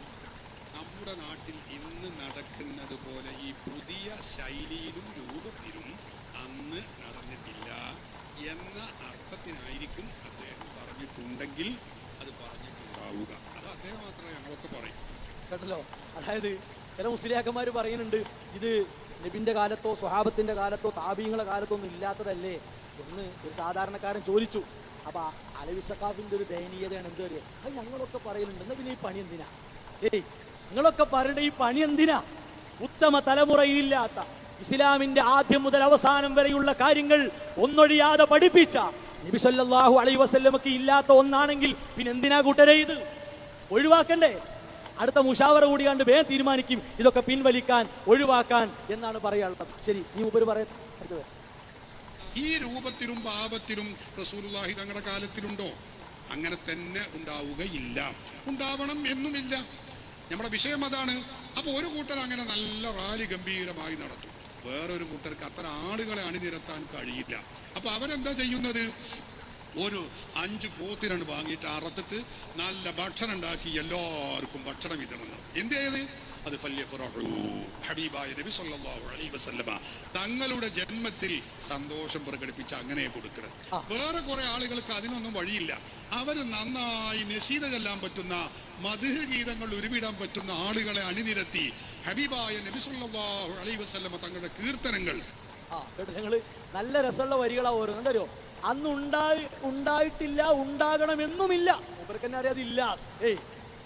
നമ്മുടെ നാട്ടിൽ ഇന്ന് നടക്കുന്നത് പോലെ ഈ പുതിയ ശൈലിയിലും രൂപത്തിലും അന്ന് നടന്നിട്ടില്ല എന്ന അർത്ഥത്തിനായിരിക്കും അദ്ദേഹം പറഞ്ഞിട്ടുണ്ടെങ്കിൽ അത് പറഞ്ഞിട്ടുണ്ടാവുക. അത് അദ്ദേഹം മാത്രമേ ഞങ്ങളൊക്കെ പറയും. കേട്ടല്ലോ? അതായത് ചില മുസ്ലിയാക്കന്മാർ പറയുന്നുണ്ട് ഇത് നബിന്റെ കാലത്തോ സ്വഹാബത്തിന്റെ കാലത്തോ താബീങ്ങളുടെ കാലത്തോ ഒന്നും ഇല്ലാത്തതല്ലേ എന്ന് ഒരു സാധാരണക്കാരൻ ചോദിച്ചു. അപ്പൊ അലവി സഖാഫിന്റെ ഒരു ദയനീയതയാണ് എന്ത് പറയുക, അത് ഞങ്ങളൊക്കെ പറയലുണ്ട്, എന്നാ പിന്നെ ഈ പണി എന്തിനാ? നിങ്ങളൊക്കെ പറയേണ്ട ഈ പണി എന്തിനാ? ഉത്തമ തലമുറയിലില്ലാത്ത ഇസ്ലാമിന്റെ ആദ്യം മുതൽ അവസാനം വരെയുള്ള കാര്യങ്ങൾ ഒന്നൊഴിയാതെ പഠിപ്പിച്ച നബി സല്ലല്ലാഹു അലൈഹി വസല്ലമക്ക് ഇല്ലാത്ത ഒന്നാണെങ്കിൽ പിന്നെ എന്തിനാ കൂട്ടരെ ഇത് ഒഴിവാക്കണ്ടേ? അടുത്ത മുഷാവറ കൂടി കണ്ട് വേഗം തീരുമാനിക്കും ഇതൊക്കെ പിൻവലിക്കാൻ, ഒഴിവാക്കാൻ എന്നാണ് പറയാനുള്ളത്. ശരി, നീ ഉപരി പറയാം. ഈ രൂപത്തിലും പാപത്തിലും റസൂലുള്ളാഹി തങ്ങളുടെ കാലത്തിലുണ്ടോ? അങ്ങനെ തന്നെ ഉണ്ടാവുകയില്ല, ഉണ്ടാവണം എന്നുമില്ല. നമ്മുടെ വിഷയം അതാണ്. അപ്പൊ ഒരു കൂട്ടർ അങ്ങനെ നല്ല റാലി ഗംഭീരമായി നടത്തും, വേറൊരു കൂട്ടർക്ക് അത്ര ആളുകളെ അണിനിരത്താൻ കഴിയില്ല. അപ്പൊ അവരെന്താ ചെയ്യുന്നത്? ഒരു 5 പോത്തിനാണ് വാങ്ങിയിട്ട് അറുത്തിട്ട് നല്ല ഭക്ഷണം ഉണ്ടാക്കി എല്ലാവർക്കും ഭക്ഷണം വിതരണം നടത്തും. എന്ത് ചെയ്ത് അത് ഹബീബായ നബി സല്ലല്ലാഹു അലൈഹി വസല്ലമ തങ്ങളുടെ ജന്മത്തിൽ സന്തോഷം പ്രകടിപ്പിച്ച് അങ്ങനെ കൊടുക്കണം. വേറെ കുറെ ആളുകൾക്ക് അതിനൊന്നും വഴിയില്ല. അവര് നന്നായി നശീദ ചെല്ലാൻ പറ്റുന്ന മദ്ഹ് ഗീതങ്ങൾ ഉരുവിടാൻ പറ്റുന്ന ആളുകളെ അണിനിരത്തി ഹബീബായ നബി സല്ലല്ലാഹു അലൈഹി വസല്ലമ തങ്ങളുടെ കീർത്തനങ്ങൾ ഞങ്ങള് നല്ല രസമുള്ള വരികളാ ഓരോന്നും. എന്തോ അന്ന് ഉണ്ടായിട്ടില്ല, ഉണ്ടാകണമെന്നുമില്ല. ഇവർക്ക് തന്നെ അറിയാതില്ല.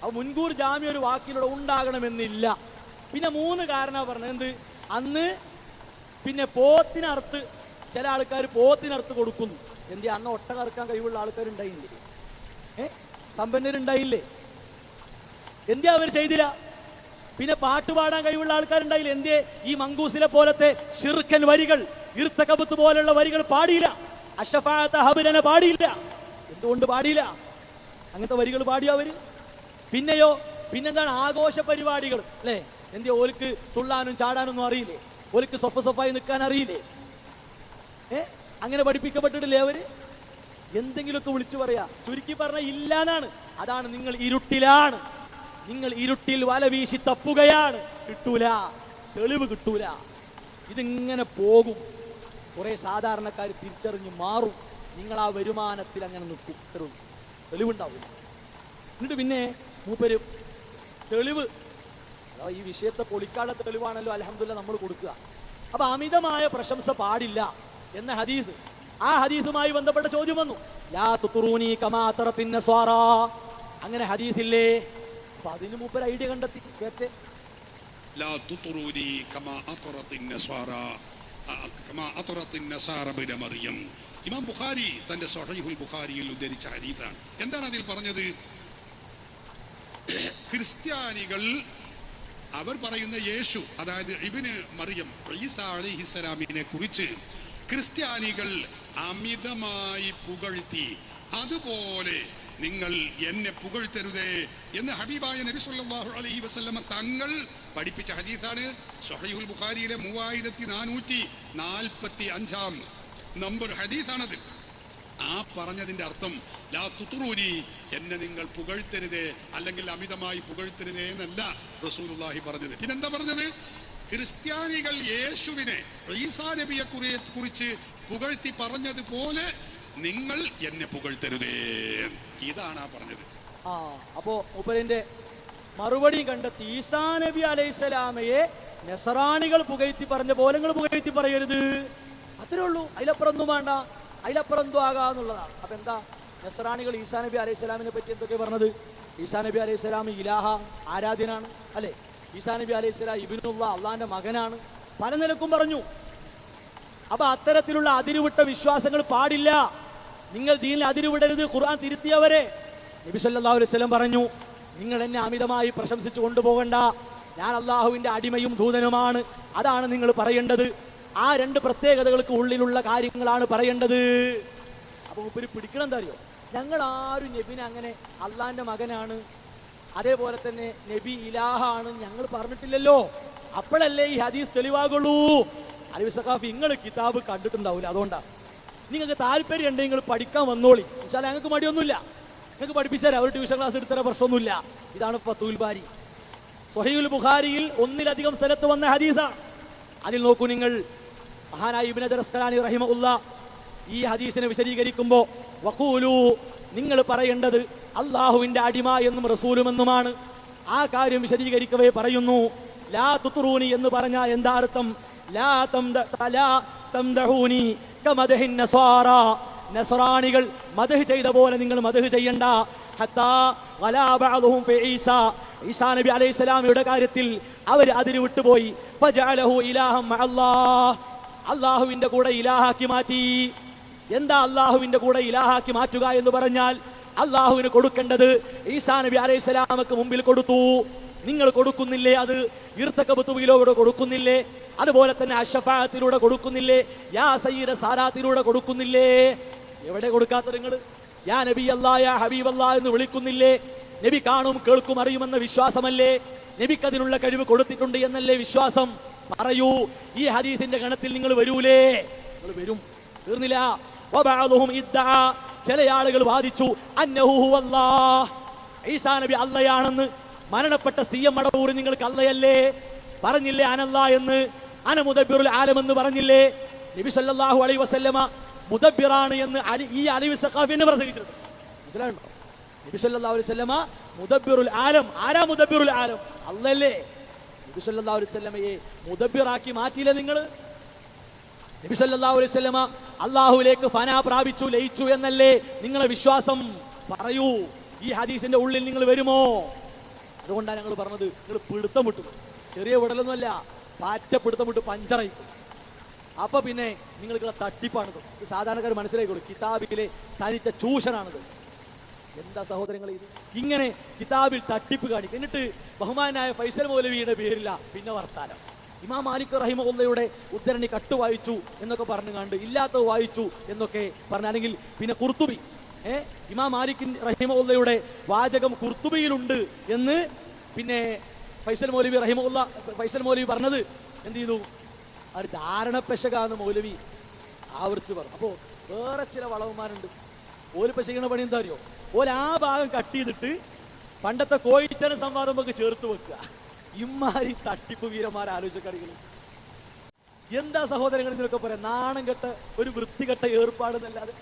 അത് മുൻകൂർ ജാമ്യം ഒരു വാക്കിലൂടെ ഉണ്ടാകണമെന്നില്ല. പിന്നെ 3 കാരണം പറഞ്ഞത്. എന്ത്? അന്ന് പിന്നെ പോത്തിനറുത്ത് ചില ആൾക്കാർ പോത്തിനറുത്ത് കൊടുക്കുന്നു. എന്ത്? അന്ന് ഒട്ടകറക്കാൻ കഴിവുള്ള ആൾക്കാരുണ്ടായില്ലേ? സമ്പന്നരുണ്ടായില്ലേ? എന്തേ അവർ ചെയ്തില്ല? പിന്നെ പാട്ടുപാടാൻ കഴിവുള്ള ആൾക്കാരുണ്ടായില്ല. എന്തേ ഈ മങ്കൂസിലെ പോലത്തെ ശിർക്കൻ വരികൾ, ഇർത്തകബത്ത് പോലുള്ള വരികൾ പാടിയില്ല? അഷ്ഫാഅത ഹബ്രന പാടിയില്ല. എന്തുകൊണ്ട് പാടിയില്ല? അങ്ങനത്തെ വരികൾ പാടിയ അവര്. പിന്നെയോ പിന്നെന്താണ്? ആഘോഷ പരിപാടികൾ അല്ലേ? എന്തേ ഓർക്ക് തുള്ളാനും ചാടാനൊന്നും അറിയില്ലേ? ഓർക്ക് സൊഫായി നിൽക്കാൻ അറിയില്ലേ? അങ്ങനെ പഠിപ്പിക്കപ്പെട്ടിട്ടില്ലേ അവര്? എന്തെങ്കിലുമൊക്കെ വിളിച്ചു പറയാ. ചുരുക്കി പറഞ്ഞ ഇല്ലാന്നാണ്. അതാണ് നിങ്ങൾ ഇരുട്ടിലാണ്, നിങ്ങൾ ഇരുട്ടിൽ വല വീശി തപ്പുകയാണ്. കിട്ടൂല, തെളിവ് കിട്ടൂല. ഇതിങ്ങനെ പോകും. കുറെ സാധാരണക്കാർ തിരിച്ചറിഞ്ഞ് മാറും. നിങ്ങൾ ആ വരുമാനത്തിൽ അങ്ങനെ നിൽക്കും. തെളിവുണ്ടാവില്ല. എന്നിട്ട് പിന്നെ മൂപ്പര് തെളിവ്, ഈ വിഷയത്തെ പൊളിക്കാനുള്ള തെളിവാണല്ലോ അൽഹംദുലില്ലാഹ് നമ്മൾ കൊടുക്കുക. അപ്പൊ അമിതമായ പ്രശംസ പാടില്ല എന്ന ഹദീസ്, ആ ഹദീസുമായി ബന്ധപ്പെട്ട ചോദ്യം വന്നു. ലാ തുതുറൂനി കമാ തറത്തിൻ നസ്വാറ, അങ്ങനെ ഹദീസില്ലേ? അപ്പൊ അതിന് മൂപ്പര് ഐഡിയ കണ്ടെത്തി. കേട്ടെ, ലാ തുതുറൂനി കമാ അത്റത്തിൻ നസ്വാറ കമാ അത്റത്തിൻ നസാറ ബിന മറിയം. ഇമാം ബുഖാരി തന്റെ സ്വഹീഹുൽ ബുഖാരിയിൽ ഉദ്ധരിച്ച ഹദീസാണ്. എന്താണ് അതിൽ പറഞ്ഞത്? ക്രിസ്ത്യാനികൾ അവർ പറയുന്ന യേശു, അതായത് ഇബ്നു മറിയം ഈസാ അലൈഹിസ്സലാമിനെ കുറിച്ച് ക്രിസ്ത്യാനികൾ അമിതമായി പുകഴ്ത്തി, അതുപോലെ നിങ്ങൾ എന്നെ പുകഴ്ത്തരുതേ എന്ന് ഹബീബായ നബി സല്ലല്ലാഹു അലൈഹി വസല്ലമ തങ്ങൾ പഠിപ്പിച്ച ഹദീസാണ്. സ്വഹീഹുൽ ബുഖാരിയിലെ 3445 നമ്പർ ഹദീസാണത്. ആ പറഞ്ഞതിന്റെ അർത്ഥം ലാ തുതുറൂനി, എന്നെ നിങ്ങൾ പുകഴ്ത്തരുതേ, അല്ലെങ്കിൽ അമിതമായി പുകഴ്ത്തരുതേ എന്നല്ല റസൂലുള്ളാഹി പറഞ്ഞത്. പിന്നെന്താ പറഞ്ഞത്? ക്രിസ്ത്യാനികൾ യേശുവിനെ, ഈസാ നബിയെ കുറിച്ച് പുകഴ്ത്തി പറഞ്ഞതുപോലെ നിങ്ങൾ എന്നെ പുകഴ്ത്തരുതേ, ഇതാണ് ആ പറഞ്ഞത്. അപ്പോ മൂപ്പരിന്റെ മറുപടി കണ്ടെത്തി. ഈസാ നബി അലൈഹിസ്സലാമയെ നസറാണികൾ പുകഴ്ത്തി പറഞ്ഞ പോലെ നിങ്ങൾ പുകഴ്ത്തി പറയരുത്. അത്രേ ഉള്ളൂ. അതിലപ്പുറമൊന്നും വേണ്ട, അതിലപ്പുറം ആകാന്നുള്ളതാണ്. അപ്പൊ എന്താ? നസറാണികൾ ഈസാ നബി അലൈഹിസ്സലാമിനെ പറ്റി എന്തൊക്കെ പറഞ്ഞത്? ഈസാ നബി അലൈഹിസ്സലാം ഇലാഹ, ആരാധ്യനാണ് അല്ലെ? ഈസാ നബി അലൈഹിസ്സലാം ഇബ്നുല്ലാഹ്, അള്ളാന്റെ മകനാണ്, പല നിലക്കും പറഞ്ഞു. അപ്പൊ അത്തരത്തിലുള്ള അതിരുവിട്ട വിശ്വാസങ്ങൾ പാടില്ല. നിങ്ങൾ ദീനിൽ അതിരുവിടരുത്. ഖുർആൻ തിരുത്തിയവരെ നബി സല്ലല്ലാഹു അലൈഹി വസല്ലം പറഞ്ഞു, നിങ്ങൾ എന്നെ അമിതമായി പ്രശംസിച്ചു കൊണ്ടുപോകണ്ട, ഞാൻ അള്ളാഹുവിന്റെ അടിമയും ദൂതനുമാണ്, അതാണ് നിങ്ങൾ പറയേണ്ടത്. ആ 2 പ്രത്യേകതകൾക്ക് ഉള്ളിലുള്ള കാര്യങ്ങളാണ് പറയേണ്ടത്. അപ്പൊ മൂപ്പര് പിടിക്കണം എന്താ അറിയോ? ഞങ്ങൾ ആരും നബിനെ അങ്ങനെ അള്ളാന്റെ മകനാണ്, അതേപോലെ തന്നെ നബി ഇലാഹാണ് ഞങ്ങൾ പറഞ്ഞിട്ടില്ലല്ലോ. അപ്പോഴല്ലേ ഈ ഹദീസ് തെളിവാകുള്ളൂ. അലവി സഖാഫി, നിങ്ങൾ കിതാബ് കണ്ടിട്ടുണ്ടാവില്ല, അതുകൊണ്ടാണ്. നിങ്ങൾക്ക് താല്പര്യം ഉണ്ടെങ്കിൽ നിങ്ങൾ പഠിക്കാൻ വന്നോളി. പക്ഷേ ഞങ്ങൾക്ക് മടിയൊന്നുമില്ല, നിങ്ങൾക്ക് പഠിപ്പിച്ചാൽ ഒരു ട്യൂഷൻ ക്ലാസ് എടുത്തര പ്രശ്നമൊന്നുമില്ല. ഇതാണ് ഫത്തുൽ ബാരി. സ്വഹീഹുൽ ബുഖാരിയിൽ 1-ലധികം സ്ഥലത്ത് വന്ന ഹദീസാണ്. അതിൽ നോക്കൂ നിങ്ങൾ, മഹാനായ ഇബ്നു ഹജർ അസ്ഖലാനി റഹിമഹുല്ലാഹ് ഈ ഹദീസിനെ വിശദീകരിക്കുമ്പോൾ വഖൂലു, നിങ്ങൾ പറയേണ്ടത് അള്ളാഹുവിന്റെ അടിമ എന്നും റസൂലുമെന്നുമാണ്. ആ കാര്യം വിശദീകരിക്കവേ പറയുന്നു, ലാ തുതുറൂനി എന്ന് പറഞ്ഞാൽ എന്താ അർത്ഥം? ലാ തംദഹൂനി കമദഹിൻ നസ്വാറ, നസ്രാനികൾ മദ്ഹ് ചെയ്ത പോലെ നിങ്ങൾ മദ്ഹ് ചെയ്യണ്ട. ഹത്താ ഗലാ ബഅദുഹും ഫി ഈസാ, ഈസാ നബി അലൈഹിസ്സലാമയുടെ കാര്യത്തിൽ അവർ അതിര് വിട്ടുപോയി. ഫജഅലഹു ഇലാഹം മഅല്ലാഹ്, അല്ലാഹുവിന്റെ കൂടെ ഇലാഹാക്കി മാറ്റി. എന്താ അല്ലാഹുവിന്റെ കൂടെ ഇലാഹാക്കി മാറ്റുക എന്ന് പറഞ്ഞാൽ, അല്ലാഹുവിന് കൊടുക്കേണ്ടത് ഈസാ നബി അലൈഹിസ്സലാമക്ക് മുമ്പിൽ കൊടുത്തു. നിങ്ങൾ കൊടുക്കുന്നില്ലേ? അത് ഇർതകബത്തുവിലൂടെ കൊടുക്കുന്നില്ലേ? അതുപോലെ തന്നെ അശ്ശഫാഅത്തിലൂടെ കൊടുക്കുന്നില്ലേ? യാ സയ്യിദ സാരാത്തിലൂടെ കൊടുക്കുന്നില്ലേ? എവിടെ കൊടുക്കാത്തത് നിങ്ങൾ? യാ നബി അല്ലാഹ്, യാ ഹബീബ് അല്ലാഹ് എന്ന് വിളിക്കുന്നില്ലേ? നബി കാണും കേൾക്കും അറിയുമെന്ന വിശ്വാസമല്ലേ? നബിക്ക് അതിനുള്ള കഴിവ് കൊടുത്തിട്ടുണ്ട് എന്നല്ലേ വിശ്വാസം? പറയൂ, ഈ ഹദീസിന്റെ ഗണത്തിൽ നിങ്ങൾ വരൂലേ? നിങ്ങൾ വരും, തീർന്നില്ല. വബഅദുഹും ഇദ്ദഅ, ചില ആളുകൾ വാദിച്ചു അന്നഹു ഹുവല്ലാഹ്, ഈസാ നബി അല്ലാഹയാണെന്ന്. മരണപ്പെട്ട CM മടവൂർ നിങ്ങൾക്ക് അല്ലയല്ലേ പറഞ്ഞില്ലേ? അനല്ലാ എന്ന്, അന മുദബ്ബിറുൽ ആലം എന്ന് പറഞ്ഞില്ലേ? നബി സല്ലല്ലാഹു അലൈഹി വസല്ലമ മുദബ്ബിറാണ് എന്ന് ഈ അലി സഖാഫിനെ പ്രസംഗിച്ചിട്ടുണ്ട്. മനസ്സിലായോ? നബി സല്ലല്ലാഹു അലൈഹി വസല്ലമ മുദബ്ബിറുൽ ആലം. ആരാ മുദബ്ബിറുൽ ആലം? അല്ലല്ലേ? നബി സല്ലല്ലാഹു അലൈഹി വസല്ലമയെ മുദബ്ബിറാക്കി മാറ്റിയില്ലേ നിങ്ങൾ? നബി സല്ലല്ലാഹു അലൈഹി വസല്ലമ അല്ലാഹുവിലേക്ക് ഫനാ പ്രാപിച്ചു, ലയിച്ചു എന്നല്ലേ നിങ്ങളെ വിശ്വാസം? പറയൂ, ഈ ഹദീസിന്റെ ഉള്ളിൽ നിങ്ങൾ വരുമോ? അതുകൊണ്ടാണ് ഞങ്ങൾ പറഞ്ഞത്, നിങ്ങൾ പിടുത്തം വിട്ടു. ചെറിയ വിടലൊന്നുമല്ല, പാറ്റ പിടുത്തം വിട്ട് പഞ്ചറായി. അപ്പൊ പിന്നെ നിങ്ങൾക്കുള്ള തട്ടിപ്പാണിത്. ഇത് സാധാരണക്കാർ മനസ്സിലായിക്കോളൂ, കിതാബിലെ തനിച്ച ചൂഷനാണിത്. എന്താ സഹോദരങ്ങൾ ഇത്? ഇങ്ങനെ കിതാബിൽ തട്ടിപ്പ് കാണിക്കും. എന്നിട്ട് ബഹുമാനായ ഫൈസൽ മൗലവിയുടെ പേരില്ല പിന്നെ വർത്താനം. ഇമാം മാലിക് റഹിമഹുല്ലയുടെ ഉദ്ധരണി കട്ട് വായിച്ചു എന്നൊക്കെ പറഞ്ഞു കണ്ട് ഇല്ലാത്തത് വായിച്ചു എന്നൊക്കെ പറഞ്ഞ, അല്ലെങ്കിൽ പിന്നെ ഖുർത്തുബി, ഇമാം മാലിക് റഹിമഹുല്ലയുടെ വാചകം ഖുർത്തുബിയിലുണ്ട് എന്ന് പിന്നെ ഫൈസൽ മൗലവി പറഞ്ഞത് എന്ത് ചെയ്തു? ഒരു ധാരണപ്പെശകാന്ന് മൗലവി ആവർത്തിച്ച് പറഞ്ഞു. അപ്പോൾ വേറെ ചില വളവന്മാരുണ്ട്, ഓലിപ്പ ചെയ്യുന്ന പണി എന്താ അറിയോ? ഓല ആ ഭാഗം കട്ട് ചെയ്തിട്ട് പണ്ടത്തെ കോയിച്ചന സംവാദം നമുക്ക് ചേർത്ത് വെക്കുക. ഇമ്മാരി തട്ടിപ്പ് വീരന്മാരെ ആലോചിക്കടികൾ എന്താ സഹോദരങ്ങൾ ഇതിനൊക്കെ പറയാം? നാണം കെട്ട ഒരു വൃത്തികെട്ട ഏർപ്പാടെന്നല്ലാതെ.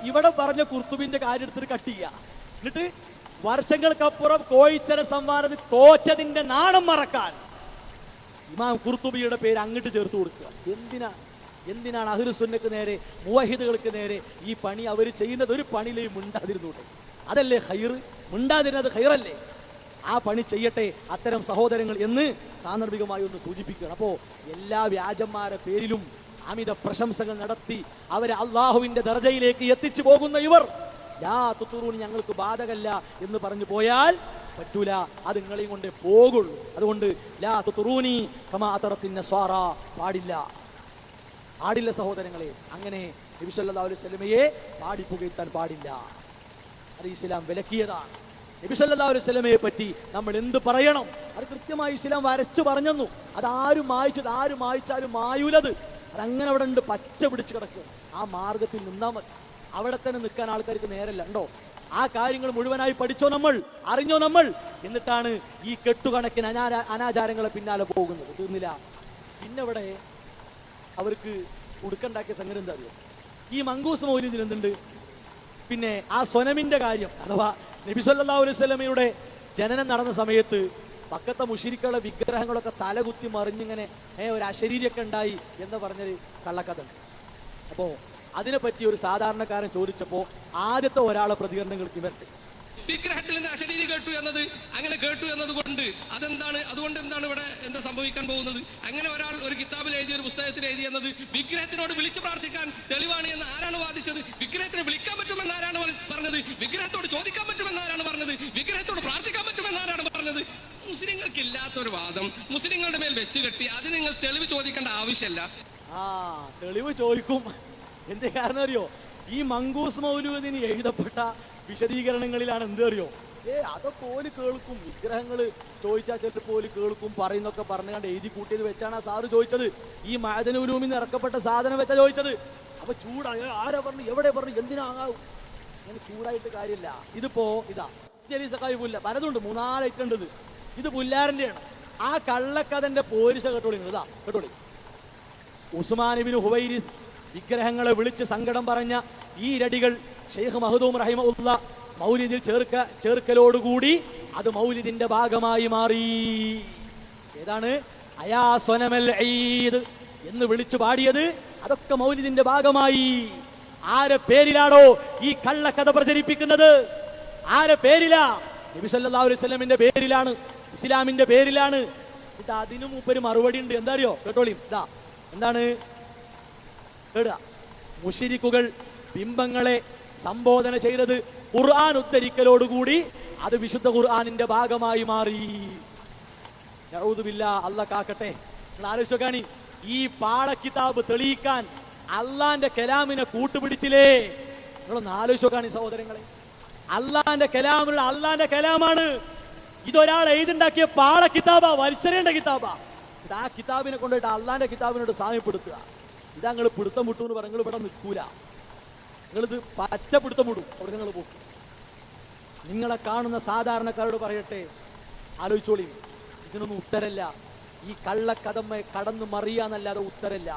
ഇവിടെ പറഞ്ഞ ഖുർത്തുബിന്റെ കാര്യം എടുത്തിട്ട് കട്ട് ചെയ്യുക. എന്നിട്ട് വർഷങ്ങൾക്കപ്പുറം കോയിച്ചന സംവാദത്തിൽ തോറ്റതിന്റെ നാണം മറക്കാൻ ഇമാം ഖുർത്തുബിയുടെ പേര് അങ്ങോട്ട് ചേർത്ത് കൊടുക്കുക. എന്തിനാണ് അഹ്ലുസുന്നക്ക് നേരെ, മുവഹിദുകൾക്ക് നേരെ ഈ പണി അവർ ചെയ്യുന്നത്? ഒരു പണിയിലും മിണ്ടാതിരുന്നൂട്ടെ, അതല്ലേ ഖൈർ? മിണ്ടാതിരുന്നത് ഖൈറല്ലേ? ആ പണി ചെയ്യട്ടെ അത്തരം സഹോദരങ്ങൾ എന്ന് സാന്ദർഭികമായി ഒന്ന് സൂചിപ്പിക്കുകയാണ്. അപ്പോൾ എല്ലാ വ്യാജന്മാരുടെ പേരിലും അമിത പ്രശംസകൾ നടത്തി അവരെ അള്ളാഹുവിന്റെ ദർജയിലേക്ക് എത്തിച്ചു പോകുന്ന ഇവർ ലാ തുതുറൂനി, ഞങ്ങൾക്ക് ബാധകല്ല എന്ന് പറഞ്ഞു പോയാൽ പറ്റൂല, അത് നിങ്ങളെയും കൊണ്ടേ പോകുള്ളൂ. അതുകൊണ്ട് ലാ തുതുറൂനി കമാ അതറത്തിൻ നസ്വാറ, പാടില്ല സഹോദരങ്ങളെ. അങ്ങനെ നബി സല്ലല്ലാഹു അലൈഹി വസല്ലമയെ പാടിപ്പുകഴ്ത്താൻ പാടില്ല. അത് ഇസ്ലാം വിലക്കിയതാണ്. നബി സല്ലല്ലാഹു അലൈഹി വസല്ലമയെ പറ്റി നമ്മൾ എന്ത് പറയണം? അത് കൃത്യമായി ഇസ്ലാം വരച്ചു പറഞ്ഞു. അതാരും മായിച്ചാലും മായൂലത്. അതങ്ങനെ അവിടെ ഉണ്ട്, പച്ച പിടിച്ച് കിടക്കുക. ആ മാർഗത്തിൽ നിന്നാൽ മതി. അവിടെ തന്നെ നിൽക്കാൻ ആൾക്കാർക്ക് നേരല്ല. ഉണ്ടോ? ആ കാര്യങ്ങൾ മുഴുവനായി പഠിച്ചോ നമ്മൾ, അറിഞ്ഞോ നമ്മൾ. എന്നിട്ടാണ് ഈ കെട്ടുകണക്കിന് അനാചാരങ്ങളെ പിന്നാലെ പോകുന്നത്. തീർന്നില്ല. പിന്നെ ഇവിടെ അവർക്ക് ഉടുക്കുണ്ടാക്കിയ സംഗതി എന്താ അറിയോ? ഈ മങ്കൂസ് മൗലിദിൽ എന്തുണ്ട്? പിന്നെ ആ സ്വനമിന്റെ കാര്യം, അഥവാ നബി സല്ലല്ലാഹു അലൈഹി വസല്ലമയുടെ ജനനം നടന്ന സമയത്ത് പക്കത്തെ മുശ്രിക്കുകളുടെ വിഗ്രഹങ്ങളൊക്കെ തലകുത്തി മറിഞ്ഞിങ്ങനെ ഒരു അശരീരിയൊക്കെ ഉണ്ടായി എന്ന് പറഞ്ഞൊരു കള്ളക്കഥ ഉണ്ട്. അപ്പോ അതിനെപ്പറ്റി ഒരു സാധാരണക്കാരൻ ചോദിച്ചപ്പോ ആദ്യത്തെ ഒരാളെ പ്രതികരണങ്ങൾക്ക് ഇവരുടെ വിഗ്രഹത്തിൽ നിന്ന് അശരീരി കേട്ടു എന്നത്, അങ്ങനെ കേട്ടു എന്നത് കൊണ്ട് അതുകൊണ്ട് എന്താണ് ഇവിടെ എന്താ സംഭവിക്കാൻ പോകുന്നത്? അങ്ങനെ ഒരാൾ ഒരു കിതാബിൽ എഴുതിയ, ഒരു പുസ്തകത്തിൽ എഴുതി എന്നത് വിഗ്രഹത്തിനോട് വിളിച്ചു പ്രാർത്ഥിക്കാൻ തെളിവാണ് എന്ന് ആരാണ് വാദിച്ചത്? വിഗ്രഹത്തിനെ വിളിക്കാൻ പറ്റുമെന്ന് ആരാണ് പറഞ്ഞത്? വിഗ്രഹത്തോട് ചോദിക്കാൻ പറ്റുമെന്ന് ആരാണ് പറഞ്ഞത്? വിഗ്രഹത്തോട് പ്രാർത്ഥിക്കാൻ പറ്റുമെന്ന് ആരാണ് പറഞ്ഞത്? മുസ്ലിങ്ങൾക്ക് ഇല്ലാത്തൊരു വാദം മുസ്ലിങ്ങളുടെ മേൽ വെച്ച് കെട്ടി അതിന് നിങ്ങൾ തെളിവ് ചോദിക്കേണ്ട ആവശ്യമില്ല. തെളിവ് ചോദിക്കും. എന്തേ കാരണം അറിയോ? ഈ മങ്കൂസ് മൗലൂദിന് എഴുതപ്പെട്ട വിശദീകരണങ്ങളിലാണ് എന്തറിയോ? അതൊക്കെ ഓല് കേൾക്കും. വിഗ്രഹങ്ങൾ ചോദിച്ചാൽ ചിലപ്പോൾ ഓല് കേൾക്കും, പറയുന്നൊക്കെ പറഞ്ഞുകൊണ്ട് എഴുതി കൂട്ടിയത് വെച്ചാണ് ആ സാറ് ചോദിച്ചത്. ഈ മഅദനുൽ ഉലൂമിൽ നിന്ന് ഇറക്കപ്പെട്ട സാധനം വെച്ചാ ചോദിച്ചത്. അപ്പൊ ചൂടായി, ആരാ പറഞ്ഞു, എവിടെ പറഞ്ഞു, എന്തിനാകാവും? അങ്ങനെ ചൂടായിട്ട് കാര്യമില്ല. ഇതിപ്പോ ഇതാ ചെറിയ പുല്ല പലതുണ്ട്, 3-4 ഐറ്റം ഉണ്ട്. ഇത് പുല്ലാരന്റെയാണ്. ആ കള്ളക്കഥന്റെ പോരിശ കേട്ടോളി. ഇതാ കേട്ടോളി. ഉസ്മാൻ ഇബ്നു ഹുവൈരിസ് വിഗ്രഹങ്ങളെ വിളിച്ച് സങ്കടം പറഞ്ഞ ഈ രടികൾ ഷെയ്ഖ് മഹ്ദൂം റഹിമഹുല്ല മൗലിദിൽ ചേർക്കലോടുകൂടി അത് മൗലിദിന്റെ ഭാഗമായി മാറി. ഏതാണ്? അയാ സ്വനമൽ ഈദ് എന്ന് വിളിച്ചു പാടിയത് അതൊക്കെ മൗലിദിന്റെ ഭാഗമായി. ആരെ പേരിലാണോ ഈ കള്ളക്കഥ പ്രചരിപ്പിക്കുന്നത്? ആരെ പേരിലാ? നബി സല്ലല്ലാഹു അലൈഹി വസല്ലമിന്റെ പേരിലാണ്, ഇസ്ലാമിന്റെ പേരിലാണ്. ഇത് അതിനു മുമ്പൊരു മറുപടി ഉണ്ട്. എന്താ അറിയോ? കേട്ടോളിയും. ഇതാ എന്താണ് കേടുക? മുശ്രിക്കുകൾ ബിംബങ്ങളെ സംബോധന ചെയ്തത് ഖുർആൻ ഉദ്ധരിക്കലോടുകൂടി അത് വിശുദ്ധ ഖുർആനിന്റെ ഭാഗമായി മാറി. നഊദു ബില്ലാഹ്, അല്ലാഹ് കാക്കട്ടെ. നിങ്ങൾ ആലോചിച്ച് നോക്കാണി, ഈ പാളക്കിതാബ് തെളിയിക്കാൻ അള്ളാന്റെ കലാമിനെ കൂട്ടുപിടിച്ചില്ലേ? നിങ്ങളൊന്ന് ആലോചിച്ച് നോക്കാണി സഹോദരങ്ങളെ. അള്ളാന്റെ കലാമുള്ള അള്ളാന്റെ കലാമാണ്. ഇതൊരാൾ എഴുതുണ്ടാക്കിയ പാളക്കിതാബാ, വലിച്ചെറിയേണ്ട കിതാബാ. ഇത് ആ കിതാബിനെ കൊണ്ടുപോയിട്ട് അള്ളാന്റെ കിതാബിനോട് സാമ്യപ്പെടുത്തുക. ഇതാ നിങ്ങൾ പിടുത്തം വിട്ടു എന്ന് പറഞ്ഞ ഇവിടെ നിൽക്കൂല. നിങ്ങളിത് പറ്റ പിടുത്തം വിടും, അവിടെ നിങ്ങൾ പോകും. നിങ്ങളെ കാണുന്ന സാധാരണക്കാരോട് പറയട്ടെ, ആലോചിച്ചോളി, ഇതിനൊന്നും ഉത്തരല്ല. ഈ കള്ളക്കഥമ്മയെ കടന്നു മറിയാന്നല്ലാതെ ഉത്തരല്ല.